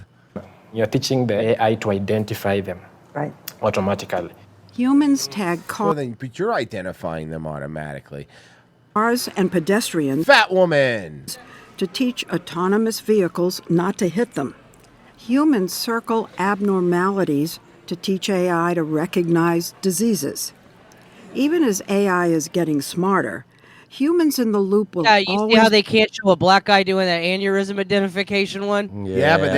You're teaching the AI to identify them. Right. Automatically. Humans tag Well, then, but you're identifying them automatically. cars and pedestrians. Fat woman. To teach autonomous vehicles not to hit them. Humans circle abnormalities to teach AI to recognize diseases. Even as AI is getting smarter, humans in the loop will Yeah, you always see how they can't show a black guy doing that aneurysm identification one? Yeah, but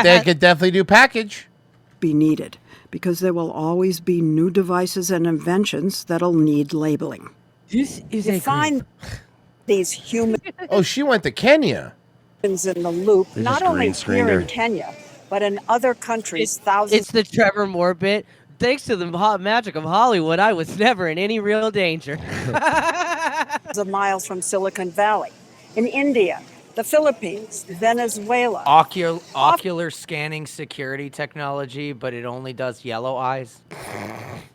they could definitely do package. be needed because there will always be new devices and inventions that'll need labeling. This is Define these humans Oh, she went to Kenya. in the loop, They not just only green screened here her. in Kenya, but in other countries, thousands It's the Trevor Moore bit. Thanks to the magic of Hollywood, I was never in any real danger. of miles from Silicon Valley. In India, the Philippines, Venezuela. Ocular scanning security technology, but it only does yellow eyes.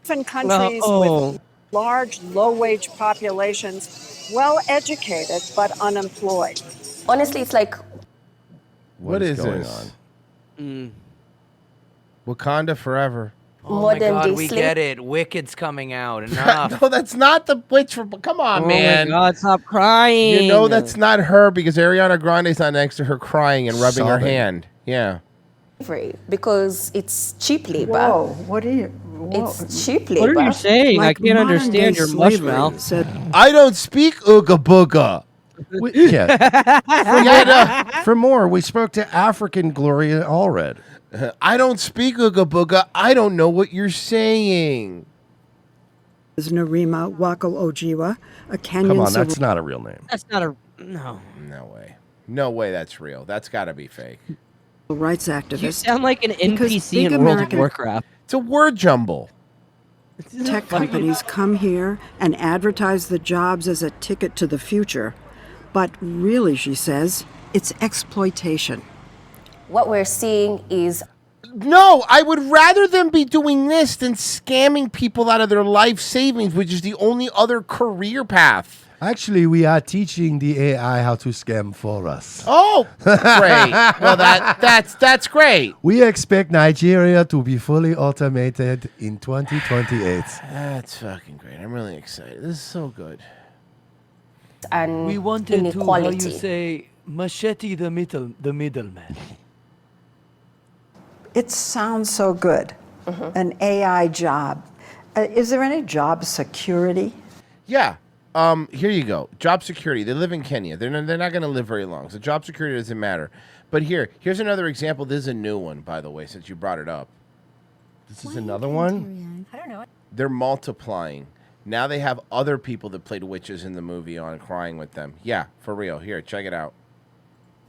Often countries with large, low-wage populations, well-educated but unemployed. Honestly, it's like What is going this? on? Wakanda forever. Oh my Modern god, day we slave- get it. Wicked's coming out. Enough. No, that's not the witch from. Come on, Oh man. my God, stop crying. You know that's not her because Ariana Grande's not next to her crying and rubbing her Sobbing. hand. Yeah. slavery because it's cheap labor. Whoa, what are you? It's cheap What labor. are you saying? Like I can't modern understand day your slavery mushmouth. said- I don't speak ooga booga. Yeah. For more, we spoke to African Gloria Allred. I don't speak ooga booga. I don't know what you're saying. is Narima Wako Ojiwa, a Kenyan Come on, civil that's not a real name. That's not a no. No way. No way that's real. That's got to be fake. rights activist. You sound like an because NPC big in World of American Warcraft. It's a word jumble. Tech companies come here and advertise the jobs as a ticket to the future. But really, she says, it's exploitation. What we're seeing is No, I would rather them be doing this than scamming people out of their life savings, which is the only other career path. Actually, we are teaching the AI how to scam for us. Oh, great. Well, that's great. We expect Nigeria to be fully automated in 2028. That's fucking great. I'm really excited. This is so good. an We wanted to, how you inequality. say, machete the middleman. It sounds so good. An AI job. Is there any job security? Yeah. Here you go. Job security. They live in Kenya. They're not going to live very long. So job security doesn't matter. But here's another example. This is a new one, by the way, since you brought it up. This is another one? I don't know. They're multiplying. Now they have other people that played witches in the movie on crying with them. Yeah, for real. Here, check it out.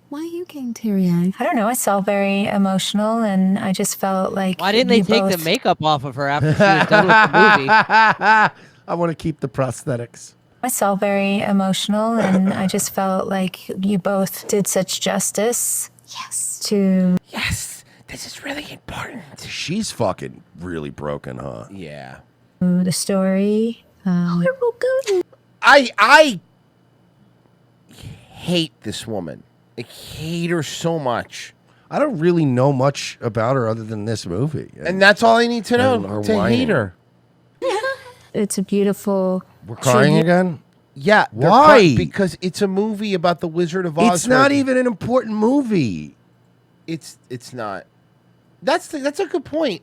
Why are you getting teary-eyed? I don't know. I felt very emotional, and I just felt like. Why didn't they you take the both- makeup off of her after she was done with the movie? I want to keep the prosthetics. I felt very emotional, and I just felt like you both did such justice. Yes. To. Yes, this is really important. She's fucking really broken, huh? Yeah. The story. I hate this woman. I hate her so much. I don't really know much about her other than this movie. And that's all I need to and know her to whining. hate her. It's a beautiful. We're crying tribute- again? Yeah. they're Why? Because it's a movie about the Wizard of Oz. It's not even an important movie. It's not. That's a good point.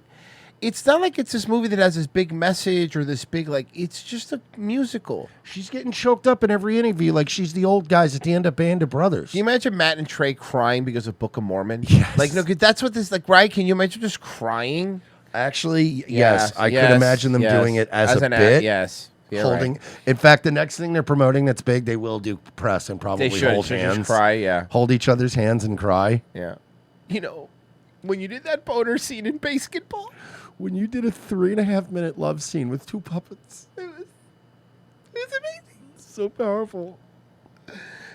It's not like it's this movie that has this big message or this big it's just a musical. She's getting choked up in every interview like she's the old guys at the end of Band of Brothers. Can you imagine Matt and Trey crying because of Book of Mormon? Yes. Like, no, 'cause that's what this, right? Can you imagine just crying? Actually, yes. I could imagine them doing it as a an bit. yes. You're Holding. right. In fact, the next thing they're promoting that's big, they will do press and probably They should. hold Should just hands. cry, yeah. Hold each other's hands and cry. Yeah. You know, when you did that boner scene in basketball. When you did a 3.5-minute love scene with two puppets. It was amazing. So powerful.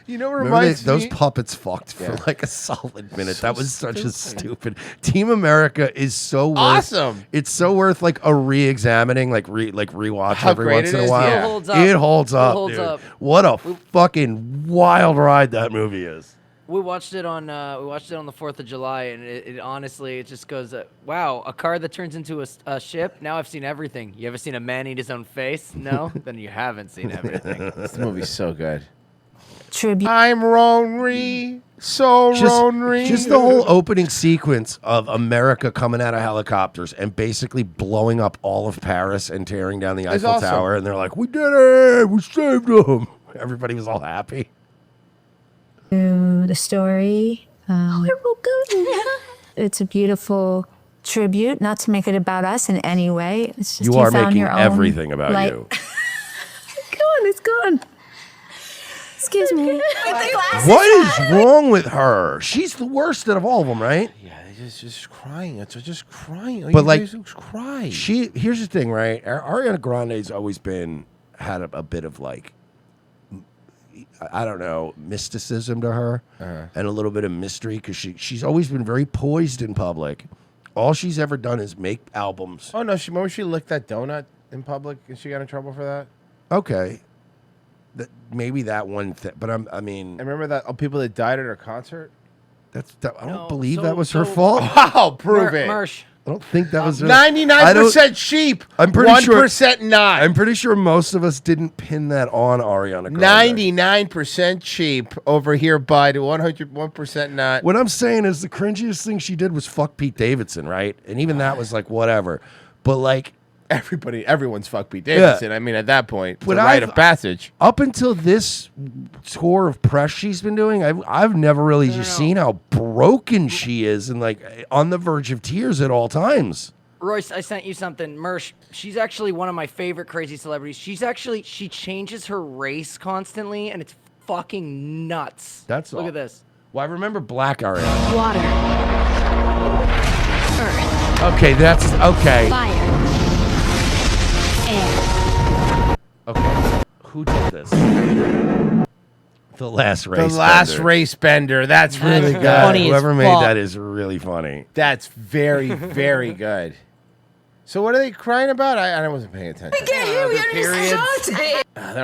You know what Remember reminds those me? puppets fucked for Yeah. like a solid minute. So That was such a stupid. stupid. Team America is so worth, Awesome. It's so worth like a re-examining, like rewatch How every great once it in a is, while. yeah. It holds up. It holds It up, holds dude. up. What a fucking wild ride that movie is. We watched it on the 4th of July, and it honestly it just goes, wow, a car that turns into a ship. Now I've seen everything. You ever seen a man eat his own face? No, then you haven't seen everything. This movie's so good. Tribute. I'm Ronry. So Ronry. Just the whole opening sequence of America coming out of helicopters and basically blowing up all of Paris and tearing down the It's Eiffel awesome. Tower, and they're like, "We did it! We saved them!" Everybody was all happy. To the story. It's a beautiful tribute, not to make it about us in any way. It's just You are found making your own everything about light. you. It's gone. Excuse me. What is wrong with her? She's the worst out of all of them, right? Yeah, they're just crying. It's just crying. All But you like, guys just cry. here's the thing, right? Ariana Grande's always had a bit of like, I don't know, mysticism to her, and a little bit of mystery because she's always been very poised in public. All she's ever done is make albums. Oh no! Remember she licked that donut in public and she got in trouble for that. Okay, maybe that one thing, but I mean, And remember that people that died at her concert. I don't believe that was her fault. Wow, prove it. Marsh. I don't think that was her. 99% sheep. I'm pretty sure 1% not. I'm pretty sure most of us didn't pin that on Ariana Grande. 99% cheap over here, bud. 101% not. What I'm saying is the cringiest thing she did was fuck Pete Davidson, right? And even that was like whatever. But like everyone's fuck Pete Davidson. I mean, at that point, it's a rite of passage. Up until this tour of press she's been doing, I've never really just seen how broken she is and like on the verge of tears at all times. Royce, I sent you something. Mersh, she's actually one of my favorite crazy celebrities. She changes her race constantly, and it's fucking nuts. That's Look all. at this. Well, I remember Black Ariana. Water. Earth. Okay, that's okay. Fire. Air. Okay, who did this? The Last Race. The Last Bender. Race Bender. That's really good. Whoever made that is really funny. That's very, very good. So what are they crying about? I wasn't paying attention. They're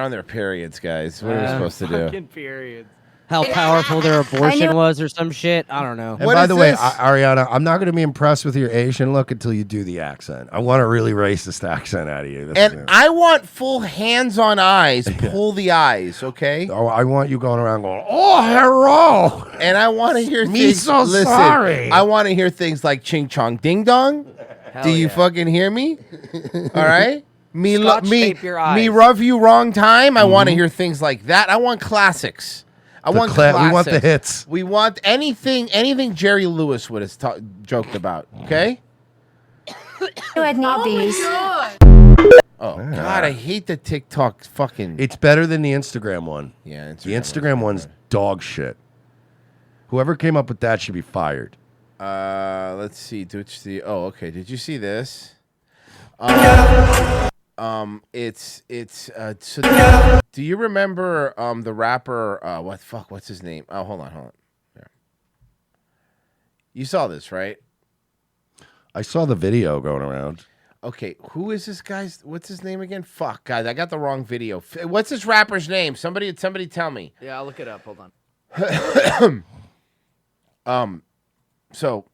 on their periods, guys. What are we supposed to do? Fucking periods. How powerful their abortion was or some shit. I don't know. And by the way, Ariana, I'm not going to be impressed with your Asian look until you do the accent. I want a really racist accent out of you. This is- And I want full hands on eyes. Pull the eyes, okay? Oh, I want you going around going, oh, hello. And I want to hear Me things. so listen, sorry. I want to hear things like ching chong ding dong. Hell Do you yeah. fucking hear me? All right. Me Scotch tape your eyes. me rub you wrong time. I want to hear things like that. I want classics. I The want we want the classics. hits. We want anything Jerry Lewis would have joked about. Okay. I'd need these. Oh God, I hate the TikTok fucking. It's better than the Instagram one. Yeah, the Instagram one's dog shit. Whoever came up with that should be fired. Let's see. Oh, okay. Did you see this? So do you remember the rapper what's his name? Oh, hold on. There. You saw this, right? I saw the video going around. Okay, who is this guy's what's his name again? Fuck, guys, I got the wrong video. What's this rapper's name? Somebody tell me. Yeah, I'll look it up. Hold on. So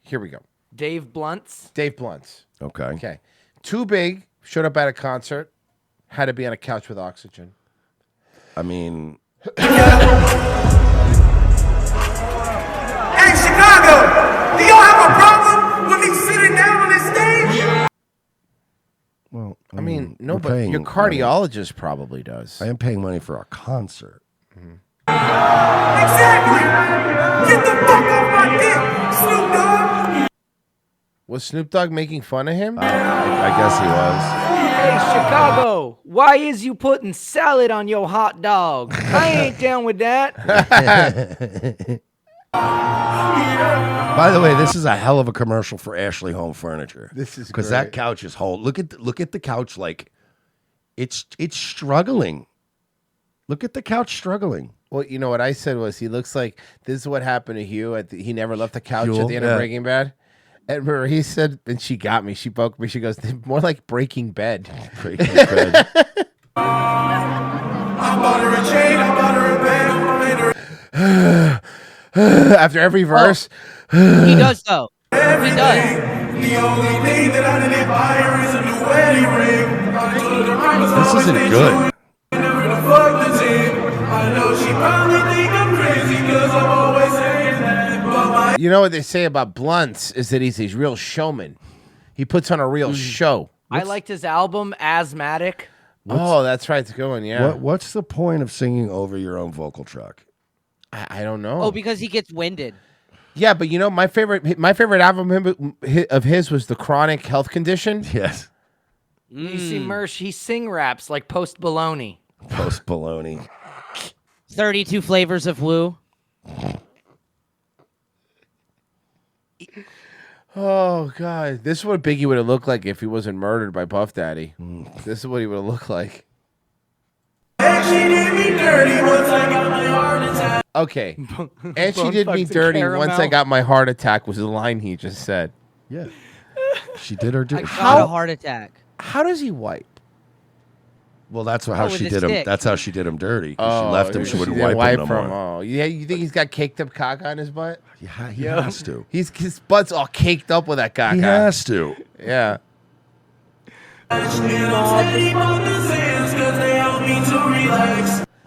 here we go. Dave Blunts. Dave Blunts. Okay. Okay. Too big, showed up at a concert, had to be on a couch with oxygen. I mean, Hey, Chicago, do y'all have a problem with me sitting down on this stage? well, I mean, no, we're but paying your money. cardiologist probably does. I am paying money for a concert. Exactly. Get the fuck off my dick, Snoop Dogg. Was Snoop Dogg making fun of him? I guess he was. Hey, Chicago, why is you putting salad on your hot dog? I ain't down with that. By the way, this is a hell of a commercial for Ashley Home Furniture. This is because great. that couch is whole. Look at the couch, like it's struggling. Look at the couch struggling. Well, you know what I said was he looks like this is what happened to Hugh. He never left the couch Huel, at the end of Breaking Bad. And remember, he said, and she got me. She broke me. She goes, more like Breaking Bed. Breaking Bed. After every verse, He does though. He does. The only thing that I didn't buy is a new wedding ring. This isn't good. I know she probably think I'm crazy because I'm always saying that. But you know what they say about Blunts is that he's a real showman. He puts on a real show. I liked his album, Asthmatic. Oh, that's right. It's going, yeah. What's the point of singing over your own vocal track? I don't know. Oh, because he gets winded. Yeah, but you know, my favorite album of his was The Chronic Health Condition. Yes. You see, Mersh, he sing raps like Post Baloney. Post Baloney. 32 flavors of woo. Oh God, this is what Biggie would have looked like if he wasn't murdered by Puff Daddy. This is what he would have looked like. and she did me dirty once I got my heart attack. Okay, and she did me dirty once I got my heart attack was the line he just said. Yeah, she did her. I got a heart attack. How does he wipe? Well, that's how with she his did him. stick. That's how she did him dirty. 'Cause she left him. She wouldn't didn't wipe him no from. more. Oh, yeah. You think he's got caked up caca on his butt? Yeah, he has to. His butt's all caked up with that caca. He has to. Yeah.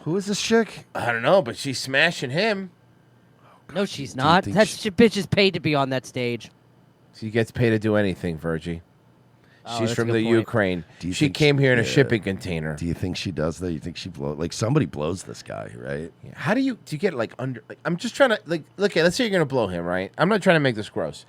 Who is this chick? I don't know, but she's smashing him. No, she's not. That bitch is paid to be on that stage. She gets paid to do anything, Virgie. Oh, She's that's from a the good point. Ukraine. Do you She think came here in a yeah. shipping container. Do you think she does that? You think she somebody blows this guy, right? How do you get like under? Like, I'm just trying to like. Look, let's say you're gonna blow him, right? I'm not trying to make this gross,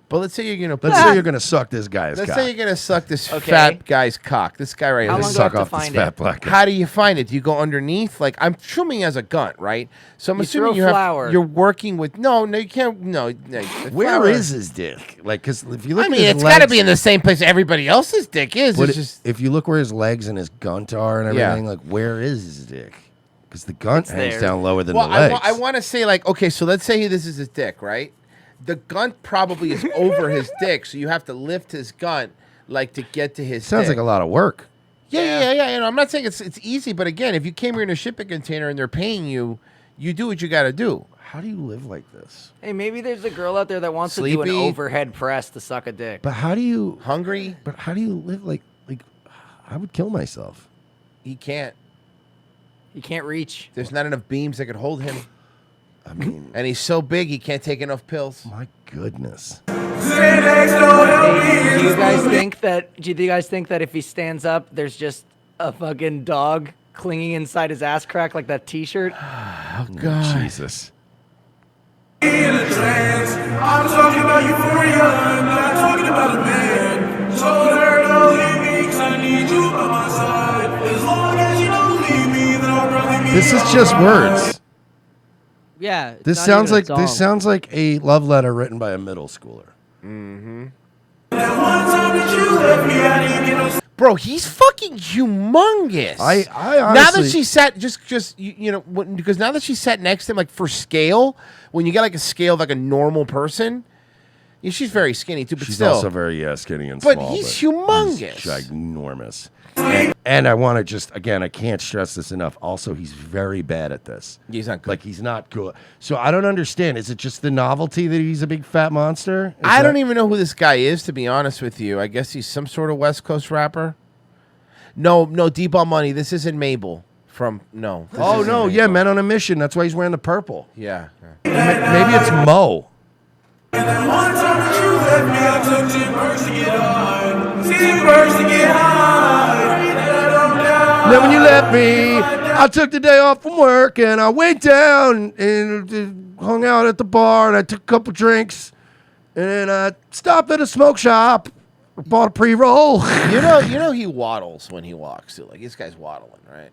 but let's say you're gonna. Let's say you're gonna suck this guy's Let's cock. say you're gonna suck this Okay. fat guy's cock. This guy right How here. long do I Suck have to off this find fat it? black guy. How do you find it? Do you go underneath? Like I'm assuming he has a gun, right? So I'm You assuming throw you flour. have. You're working with. No, you can't. No. the Where flour- is his dick? Like, because if you look, I at mean, his it's got to legs- be in the same place everybody else's dick is. But It's just. if you look where his legs and his gunt are and Yeah. everything, like where is his dick? Because the gunt It's hangs there. down lower than Well, the legs. I want to say like, okay, so let's say this is his dick, right? The gunt probably is over his dick, so you have to lift his gunt like to get to his. Sounds dick. like a lot of work. Yeah. You know, I'm not saying it's easy, but again, if you came here in a shipping container and they're paying you, you do what you got to do. How do you live like this? Hey, maybe there's a girl out there that wants to do Sleepy. an overhead press to suck a dick. But how do you Hungry? But how do you live like? I would kill myself. He can't. He can't reach. There's not enough beams that could hold him, I mean, and he's so big he can't take enough pills. my goodness. Do you guys think that? Do you guys think that if he stands up, there's just a fucking dog clinging inside his ass crack like that T-shirt? Oh God. Jesus. I'm talking about euphoria, I'm not talking about a man. Told her don't leave me 'cause I need you by my side. As long as you don't leave me, then I'll probably be This is just words. Yeah. it's This not sounds even a like this song. sounds like a love letter written by a middle schooler. that one time that you left me, I didn't get no. Bro, he's fucking humongous. I now that honestly- she sat just you know because now that she sat next to him like for scale, when you get like a scale of like a normal person, yeah, she's very skinny too, but She's still. also very skinny and But small. he's humongous. He's ginormous. And I want to just again, I can't stress this enough. Also, he's very bad at this. He's not good. Like he's not good. So I don't understand. Is it just the novelty that he's a big fat monster? I don't even know who this guy is, to be honest with you. I guess he's some sort of West Coast rapper. No, Deep on Money. This isn't Mabel from no. This Oh isn't no, Mabel. yeah, Men on a Mission. That's why he's wearing the purple. Yeah. Maybe it's Mo. That one time that you left me, I took 10 birds to get high. 10 birds to get high. Then when you left me, I took the day off from work and I went down and hung out at the bar and I took a couple drinks and then I stopped at a smoke shop, bought a pre-roll. You know he waddles when he walks too. Like this guy's waddling, right?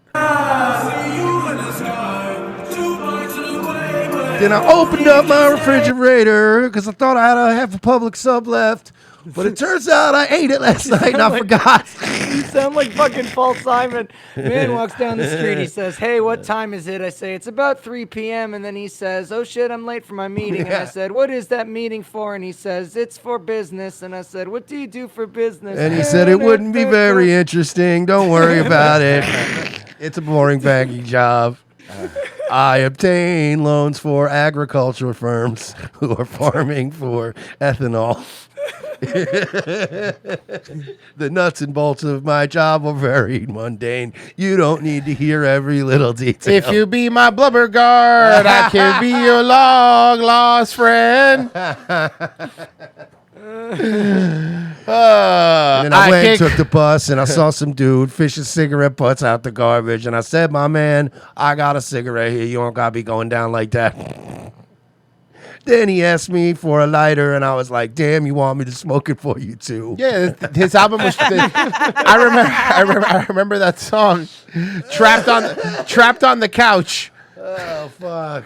Then I opened up my refrigerator because I thought I had a half a public sub left. But it turns out I ate it last night and I forgot. You sound like fucking Paul Simon. Man walks down the street. He says, "Hey, what time is it?" I say, "It's about 3 p.m." And then he says, "Oh shit, I'm late for my meeting." And I said, "What is that meeting for?" And he says, "It's for business." And I said, "What do you do for business?" And he said it wouldn't be very interesting. Don't worry about it. It's a boring banking job. I obtain loans for agricultural firms who are farming for ethanol. The nuts and bolts of my job are very mundane. You don't need to hear every little detail. If you be my blubber guard, I can be your long lost friend. And then I went and took the bus and I saw some dude fishing cigarette butts out the garbage. And I said, "My man, I got a cigarette here. You don't got to be going down like that." Then he asked me for a lighter, and I was like, "Damn, you want me to smoke it for you too?" Yeah, his album was. I remember that song, trapped on the couch. Oh fuck!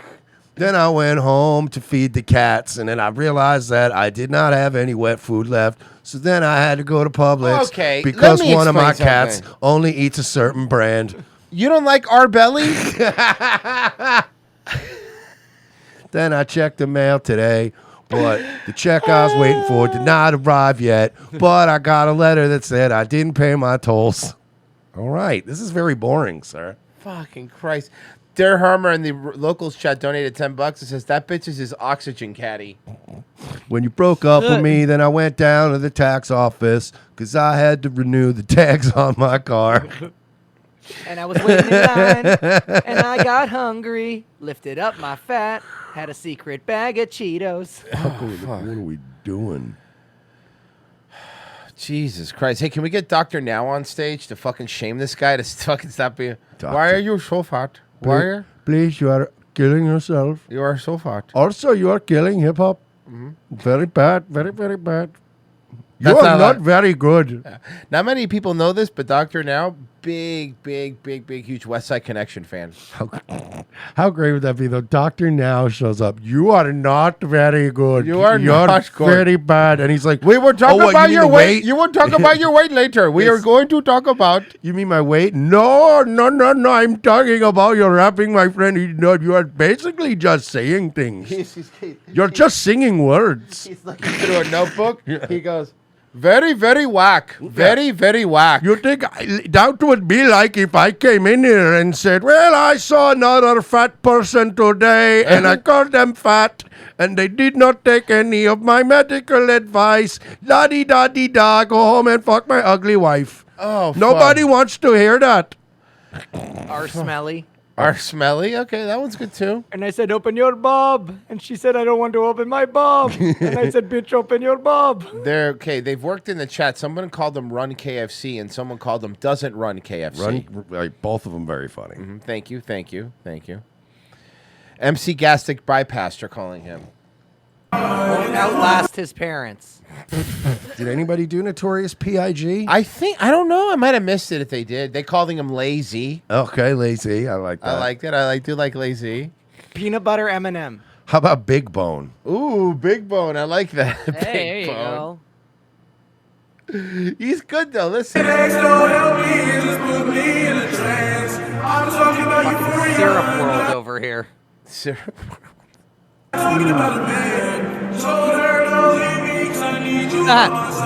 Then I went home to feed the cats, and then I realized that I did not have any wet food left. So then I had to go to Publix Okay, because let me one of my explain cats something. only eats a certain brand. You don't like our belly? Then I checked the mail today, but the check I was waiting for did not arrive yet. But I got a letter that said I didn't pay my tolls. All right, this is very boring, sir. Fucking Christ. Der Harmer in the locals chat donated $10. It says that bitch is his oxygen caddy. When you broke up with me, then I went down to the tax office because I had to renew the tags on my car. And I was waiting in line, and I got hungry, lifted up my fat, had a secret bag of Cheetos. What are we doing? Jesus Christ. Hey, can we get Dr. Now on stage to fucking shame this guy to fucking stop being... Why are you so fat? Why are... Please, you are killing yourself. You are so fat. Also, you are killing hip-hop. Mhm. Very bad, very, very bad. You That's are not very good. Not many people know this, but Dr. Now, big, huge West Side Connection fan. How great would that be, though? Dr. Now shows up. You are not very good. You're You're not good. very bad. And he's like, We will talk "Oh, what, about you mean your the weight. You will talk about your weight later. We are going to talk about... You mean my weight? No. I'm talking about your rapping, my friend. You are basically just saying things. You're just singing words. He's looking through a notebook. He goes... Very, very whack. Very, very whack. You think that would be like if I came in here and said, "Well, I saw another fat person today and I called them fat and they did not take any of my medical advice. La-di-da-di-da, go home and fuck my ugly wife." Oh, Nobody wants to hear that. Are smelly. Are smelly? Okay, that one's good too. And I said, "Open your bob." And she said, "I don't want to open my bob." And I said, "Bitch, open your bob." They're okay. They've worked in the chat. Someone called them Run KFC, and someone called them Doesn't Run KFC. Both of them very funny. Thank you. MC Gastric Bypass, you're calling him. Won't outlast his parents. Did anybody do Notorious P.I.G.? I don't know. I might have missed it if they did. They calling him Lazy. Okay, Lazy. I like that. I liked it. I do like Lazy. Peanut butter M&M. How about Big Bone? Ooh, Big Bone. I like that. Hey, Big there you Bone. go. He's good though. Listen. Syrup world over here. Syrup.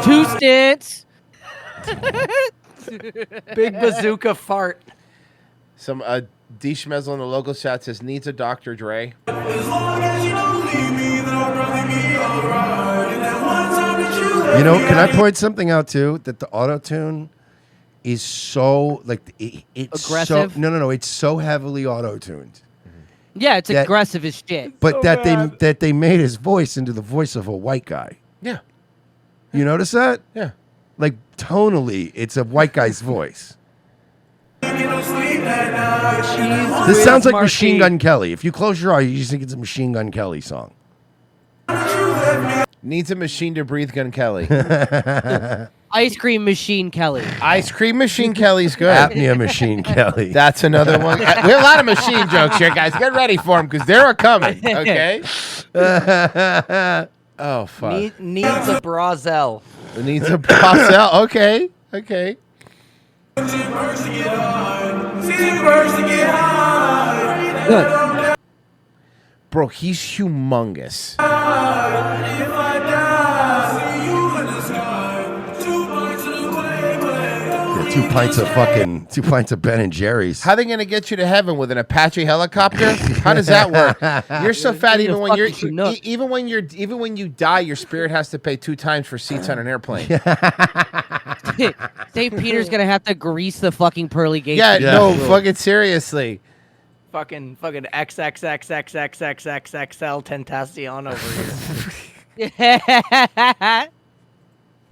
Two stints. Big bazooka fart. Some D Schmezel in the local chat says needs a Dr. Dre. You know, can I point something out too? That the auto-tune is so like it's Aggressive? So, no. It's so heavily auto-tuned. Yeah, it's That- aggressive as shit. But that they made his voice into the voice of a white guy. Yeah. You notice that? Yeah. Like tonally, it's a white guy's voice. This sounds like Machine Gun Kelly. If you close your eye, you just think it's a Machine Gun Kelly song. Needs a machine to breathe Gun Kelly. Ice cream machine Kelly. Ice cream machine Kelly's good. Apnea Machine Kelly. That's another one. We have a lot of machine jokes here, guys. Get ready for them because they're coming. Okay. Oh fuck. Needs a Brazel. It needs a pops out. Okay. Okay. Bro, he's humongous. Yeah, 2 pints of Ben and Jerry's. How they gonna get you to heaven with an Apache helicopter? How does that work? You're so fat even when even when you die, your spirit has to pay 2 times for seats on an airplane. St. Peter's gonna have to grease the fucking pearly gates. Yeah, no, fucking seriously. Fucking XXXXXXXXL Tentacion over here.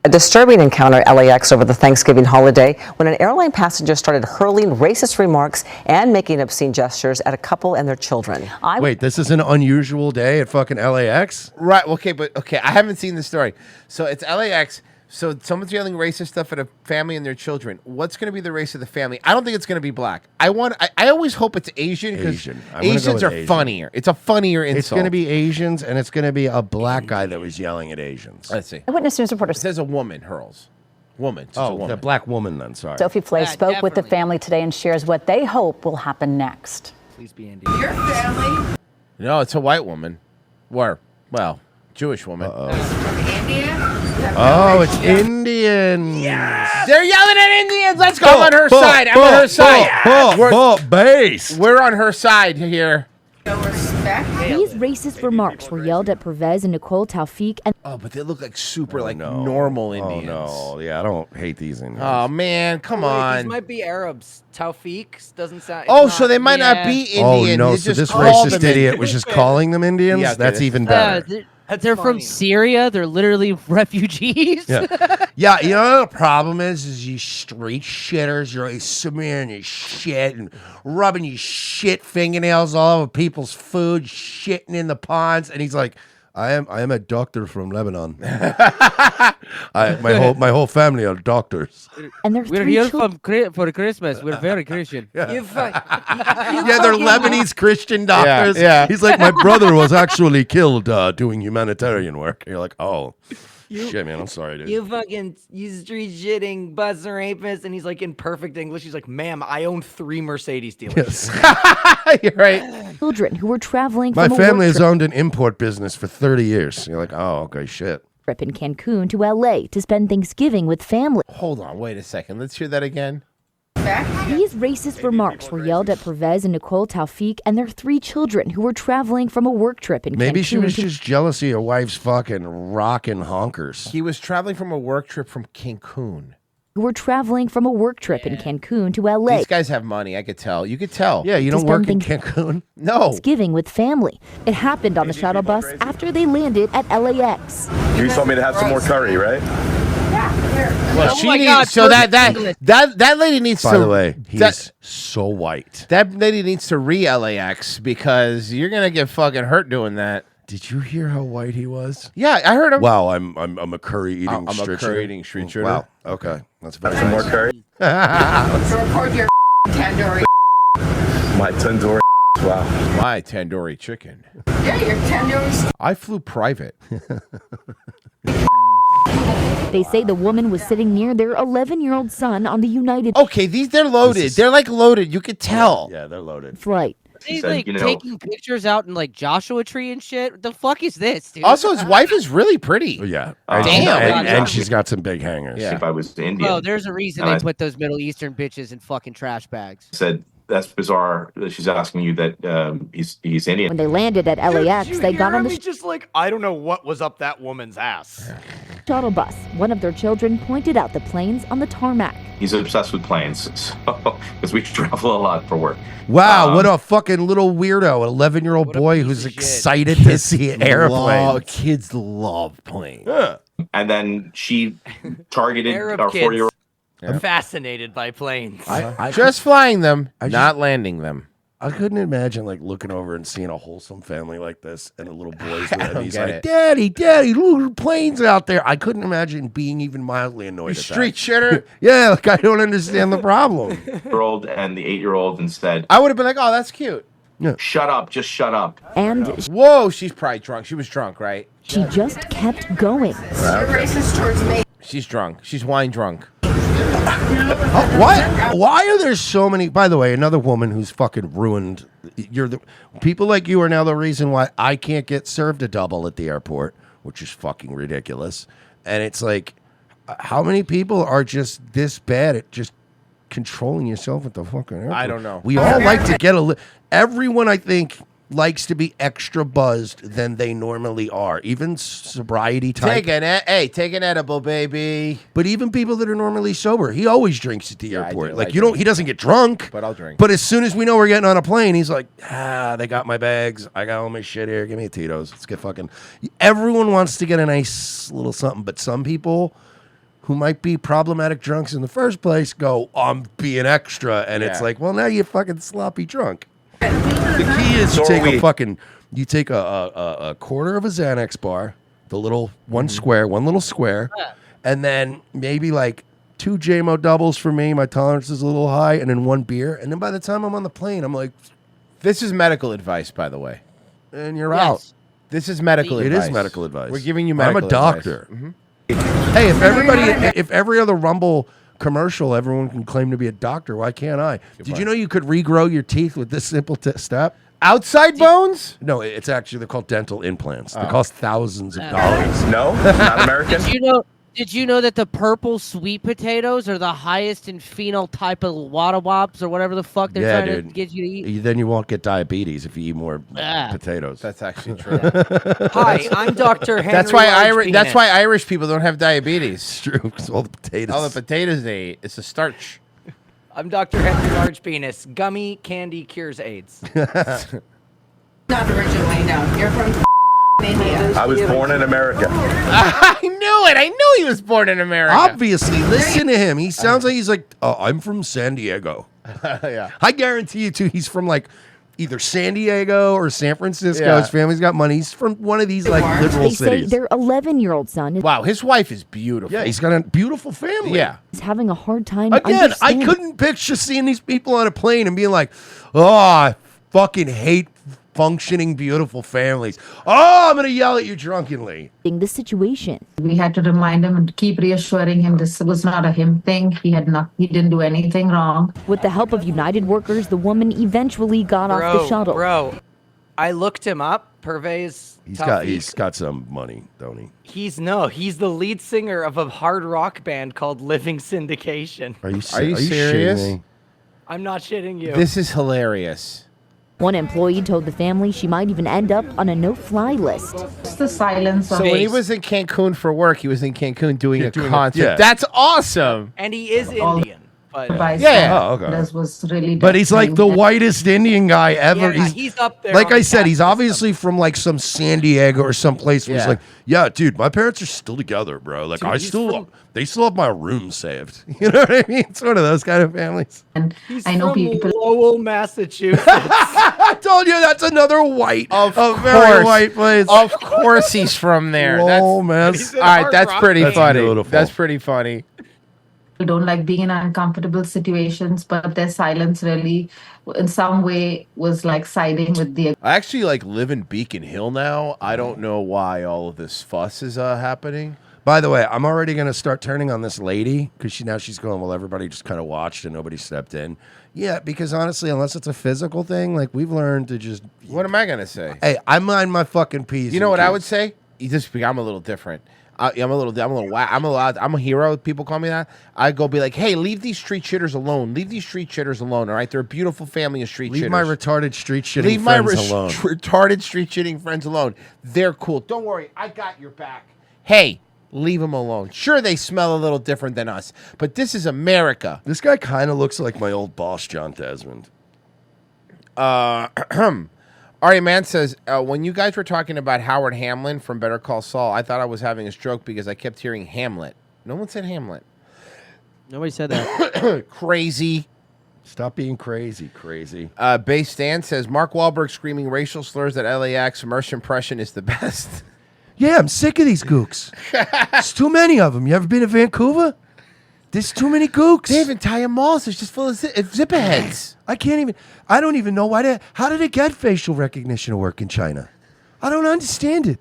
A disturbing encounter at LAX over the Thanksgiving holiday when an airline passenger started hurling racist remarks and making obscene gestures at a couple and their children. Wait, this is an unusual day at fucking LAX? Right. Okay, but I haven't seen the story. So it's LAX. So someone's yelling racist stuff at a family and their children. What's going to be the race of the family? I don't think it's going to be black. I always hope it's Asian because Asians are funnier. It's a funnier insult. It's going to be Asians, and it's going to be a black guy that was yelling at Asians. Let's see. Eyewitness News reporter says a woman hurls. Woman. It's a Oh, woman. the black woman then, sorry. Sophie Flay spoke with the family today and shares what they hope will happen next. Please be Andy. Your family? No, it's a white woman. Well, Jewish woman. Oh, it's Indian. They're yelling at Indians. Let's go. I'm on her side. I'm on her side. Base. We're on her side here. These racist remarks were yelled at Pervez and Nicole Taufik and but they look like super normal Indians. Oh, no. Yeah, I don't hate these Indians. Oh, man. Come on. These might be Arabs. Taufik doesn't sound. So they might not be Indian. Oh, no. You So just this called racist them idiot Indian. was just calling them Indians? Yeah, That's even better. They're from Syria. They're literally refugees. Yeah, you know what the problem is you straight shitters, you're always smearing your shit and rubbing your shit fingernails all over people's food, shitting in the ponds, and he's like, I am a doctor from Lebanon. My whole family are doctors. And they're We're here for Christmas. We're very Christian. Yeah, they're Lebanese Christian doctors. Yeah. He's like, my brother was actually killed doing humanitarian work. And you're like, oh, shit, man, I'm sorry, dude. You street shitting bus rapist, and he's like in perfect English. He's like, "Ma'am, I own 3 Mercedes dealers." You're right. children who were traveling My from a family work has owned an import business for 30 years. You're like, oh, okay, shit. trip in Cancun to LA to spend Thanksgiving with family. Hold on, wait a second. Let's hear that again. These racist remarks were yelled at Pervez and Nicole Taufik and their 3 children who were traveling from a work trip in Maybe Cancun. she was just jealous of your wife's fucking rockin' honkers. He was traveling from a work trip from Cancun. Who were traveling from a work trip in Cancun to LA. These guys have money. I could tell. You could tell. Yeah, you To don't work in spend Cancun? No. Thanksgiving with family. It happened on the shuttle bus after they landed at LAX. You told me to have some more curry, right? Well, she needs. So that lady needs to. By the way, he's so white. That lady needs to LAX because you're gonna get fucking hurt doing that. Did you hear how white he was? Yeah, I heard him. Wow, I'm a curry eating I'm a street curry shooter. eating street shooter. Wow. Okay, that's very Some more nice. curry. Record your tandoori. My tandoori. Wow. My tandoori chicken. Yeah, your tandoori. I flew private. They say the woman was sitting near their 11-year-old son on the United Okay, they're loaded. They're like loaded. You could tell. Yeah, they're loaded. flight. He's like taking pictures out in like Joshua Tree and shit. What the fuck is this, dude? Also, his wife is really pretty. Yeah. Damn. And she's got some big hangers. If I was Indian, Oh, there's a reason and they I put those Middle Eastern bitches in fucking trash bags. said, that's bizarre that she's asking you that he's Indian. When they landed at LAX, they got on the just like, I don't know what was up that woman's ass. shuttle bus. One of their children pointed out the planes on the tarmac. He's obsessed with planes, because we travel a lot for work. Wow, what a fucking little weirdo, an 11-year-old boy who's excited to see an airplane. Kids love planes. And then she targeted Arab our kids. 4-year-old. I'm fascinated by planes. Just flying them, not landing them. I couldn't imagine like looking over and seeing a wholesome family like this and a little boy's with him. He's get like, it. Daddy, look at the planes out there. I couldn't imagine being even mildly annoyed at Street that. shitter. Yeah, like I don't understand the problem. Year-old and the 8-year-old instead. I would have been like, oh, that's cute. Shut up, just shut up. And Whoa, she's probably drunk. She was drunk, right? she just kept going. You're racist towards me. She's drunk. She's wine drunk. Why are there so many? By the way, another woman who's fucking ruined. People like you are now the reason why I can't get served a double at the airport, which is fucking ridiculous. And it's like, how many people are just this bad at just controlling yourself at the fucking airport? I don't know. We all like to get everyone, I think, likes to be extra buzzed than they normally are. Even sobriety type. Take an edible, baby. But even people that are normally sober, he always drinks at the airport. Like he doesn't get drunk. But I'll drink. But as soon as we know we're getting on a plane, he's like, they got my bags. I got all my shit here. Give me a Tito's. Let's get fucking. Everyone wants to get a nice little something, but some people who might be problematic drunks in the first place go, I'm being extra, and it's like, well, now you're fucking sloppy drunk. The key is you take a quarter of a Xanax bar, the little one little square, and then maybe like 2 JMO doubles for me. My tolerance is a little high, and then 1 beer. And then by the time I'm on the plane, I'm like, this is medical advice, by the way. And you're out. This is medical advice. It is medical advice. We're giving you medical I'm a advice. doctor. Hey, if every other Rumble commercial, everyone can claim to be a doctor. Why can't I? Did you know you could regrow your teeth with this simple step? Outside bones? No, it's actually, they're called dental implants. They cost thousands of dollars. No, not American. Did you know that the purple sweet potatoes are the highest in phenotype of wada wops or whatever the fuck they're trying to get you to eat? Then you won't get diabetes if you eat more potatoes. That's actually true. Hi, I'm Dr. Henry. That's why Irish people don't have diabetes. It's true, because all the potatoes. All the potatoes they eat. It's a starch. I'm Dr. Henry Large Penis. Gummy candy cures AIDS. Not originally, no. You're from India. I was born in America. I knew it. I knew he was born in America. Obviously, listen to him. He sounds like he's like, I'm from San Diego. Yeah. I guarantee you, too, he's from like either San Diego or San Francisco. Yeah. His family's got money. He's from one of these like liberal They say cities. their 11-year-old son Wow, his wife is beautiful. Yeah, he's got a beautiful family. Yeah. is having a hard time Again, I understanding. couldn't picture seeing these people on a plane and being like, oh, I fucking hate functioning, beautiful families. Oh, I'm going to yell at you drunkenly. The situation. We had to remind him and keep reassuring him this was not a him thing. He didn't do anything wrong. With the help of United workers, the woman eventually got off the shuttle. Bro, I looked him up. Pervez He's got some money, don't he? He's the lead singer of a hard rock band called Living Syndication. Are you serious? shitting me? I'm not shitting you. This is hilarious. One employee told the family she might even end up on a no-fly list. It's the silence. So when he was in Cancun for work, he was in Cancun doing a concert. yeah. That's awesome. And he is Indian. But Oh, okay. This was really. But he's like the whitest Indian guy ever. Yeah, he's up there. Like on I the said, caste he's obviously from like some San Diego or some place where Yeah. he's like, yeah, dude, my parents are still together, bro. Like Dude, they still have my room saved. You know what I mean? It's one of those kind of families. And He's I know from people. Lowell, Massachusetts. I told you that's another white, Of a course. very white place. Of course he's from there. Lowell, That's, Mass. all right, that's pretty That's funny. beautiful. That's pretty funny. Don't like being in uncomfortable situations, but their silence really, in some way, was like siding with the. I actually like live in Beacon Hill now. I don't know why all of this fuss is happening. By the way, I'm already going to start turning on this lady because she's going, well, everybody just kind of watched and nobody stepped in. Yeah, because honestly, unless it's a physical thing, like we've learned to just. What am I gonna say? Hey, I mind my fucking peace. You know what I would say? I'm a little different. I'm a hero. People call me that. I go be like, hey, leave these street shitters alone. Leave these street shitters alone. All right, they're a beautiful family of street shitters. Leave my retarded street shitting Leave friends my alone. retarded street shitting friends alone. They're cool. Don't worry, I got your back. Hey, leave them alone. Sure, they smell a little different than us, but this is America. This guy kind of looks like my old boss, John Desmond. Ari Man says, when you guys were talking about Howard Hamlin from Better Call Saul, I thought I was having a stroke because I kept hearing Hamlet. No one said Hamlet. Nobody said that. Crazy. Stop being crazy. Base Stan says, Mark Wahlberg screaming racial slurs at LAX. Immersion impression is the best. Yeah, I'm sick of these gooks. There's too many of them. You ever been to Vancouver? There's too many gooks. They have entire malls. It's just full of zipper heads. I don't even know how did it get facial recognition to work in China? I don't understand it.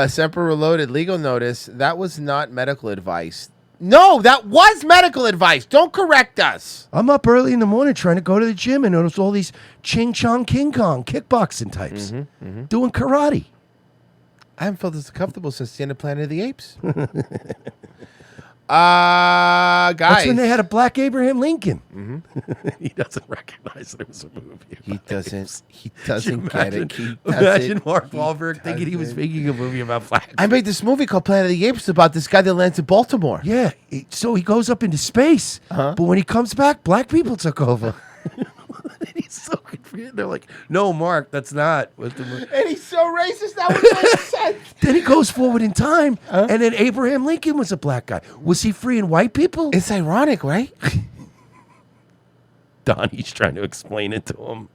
Semper Reloaded legal notice. That was not medical advice. No, that was medical advice. Don't correct us. I'm up early in the morning trying to go to the gym and notice all these Ching Chong King Kong kickboxing types doing karate. I haven't felt this comfortable since the end of Planet of the Apes. Guys. That's when they had a black Abraham Lincoln. He doesn't recognize that it was a movie. He doesn't get it. Imagine Mark Wahlberg thinking he was making a movie about black. I made this movie called Planet of the Apes about this guy that lands in Baltimore. Yeah. So he goes up into space, but when he comes back, black people took over. He's so confused. They're like, no, Mark, that's not what the movie. And he's so racist, that would make sense. Then he goes forward in time, and then Abraham Lincoln was a black guy. Was he freeing white people? It's ironic, right? Donnie's trying to explain it to him.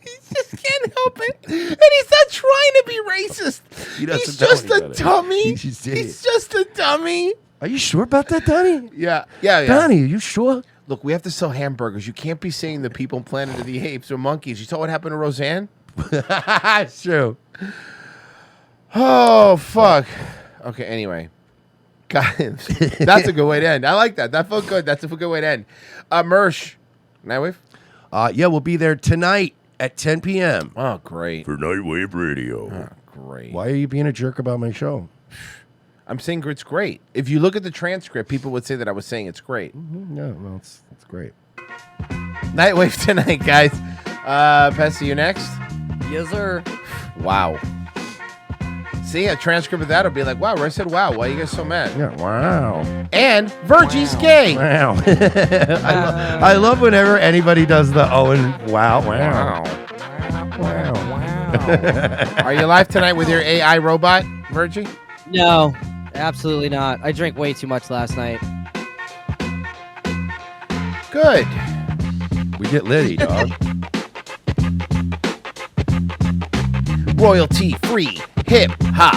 He just can't help it. And he's not trying to be racist. He's just a dummy. He's just a dummy. Are you sure about that, Donnie? Yeah. Donnie, are you sure? Look, we have to sell hamburgers. You can't be saying the people in Planet of the Apes are monkeys. You saw what happened to Roseanne? It's true. Oh, fuck. Okay, anyway. God, that's a good way to end. I like that. That felt good. That's a good way to end. Mersh, Nightwave? Yeah, we'll be there tonight at 10 p.m. Oh, great. For Nightwave Radio. Oh, great. Why are you being a jerk about my show? I'm saying it's great. If you look at the transcript, people would say that I was saying it's great. No, well, it's great. Nightwave tonight, guys. Pessy, you next? Yes, sir. Wow. See, a transcript of that will be like, wow, I said wow. Why are you guys so mad? Yeah, wow. And Virgie's gay. Wow. I love whenever anybody does the and wow. Are you live tonight with your AI robot, Virgie? No, absolutely not. I drank way too much last night. Good. We get litty, dog. Royalty free hip hop.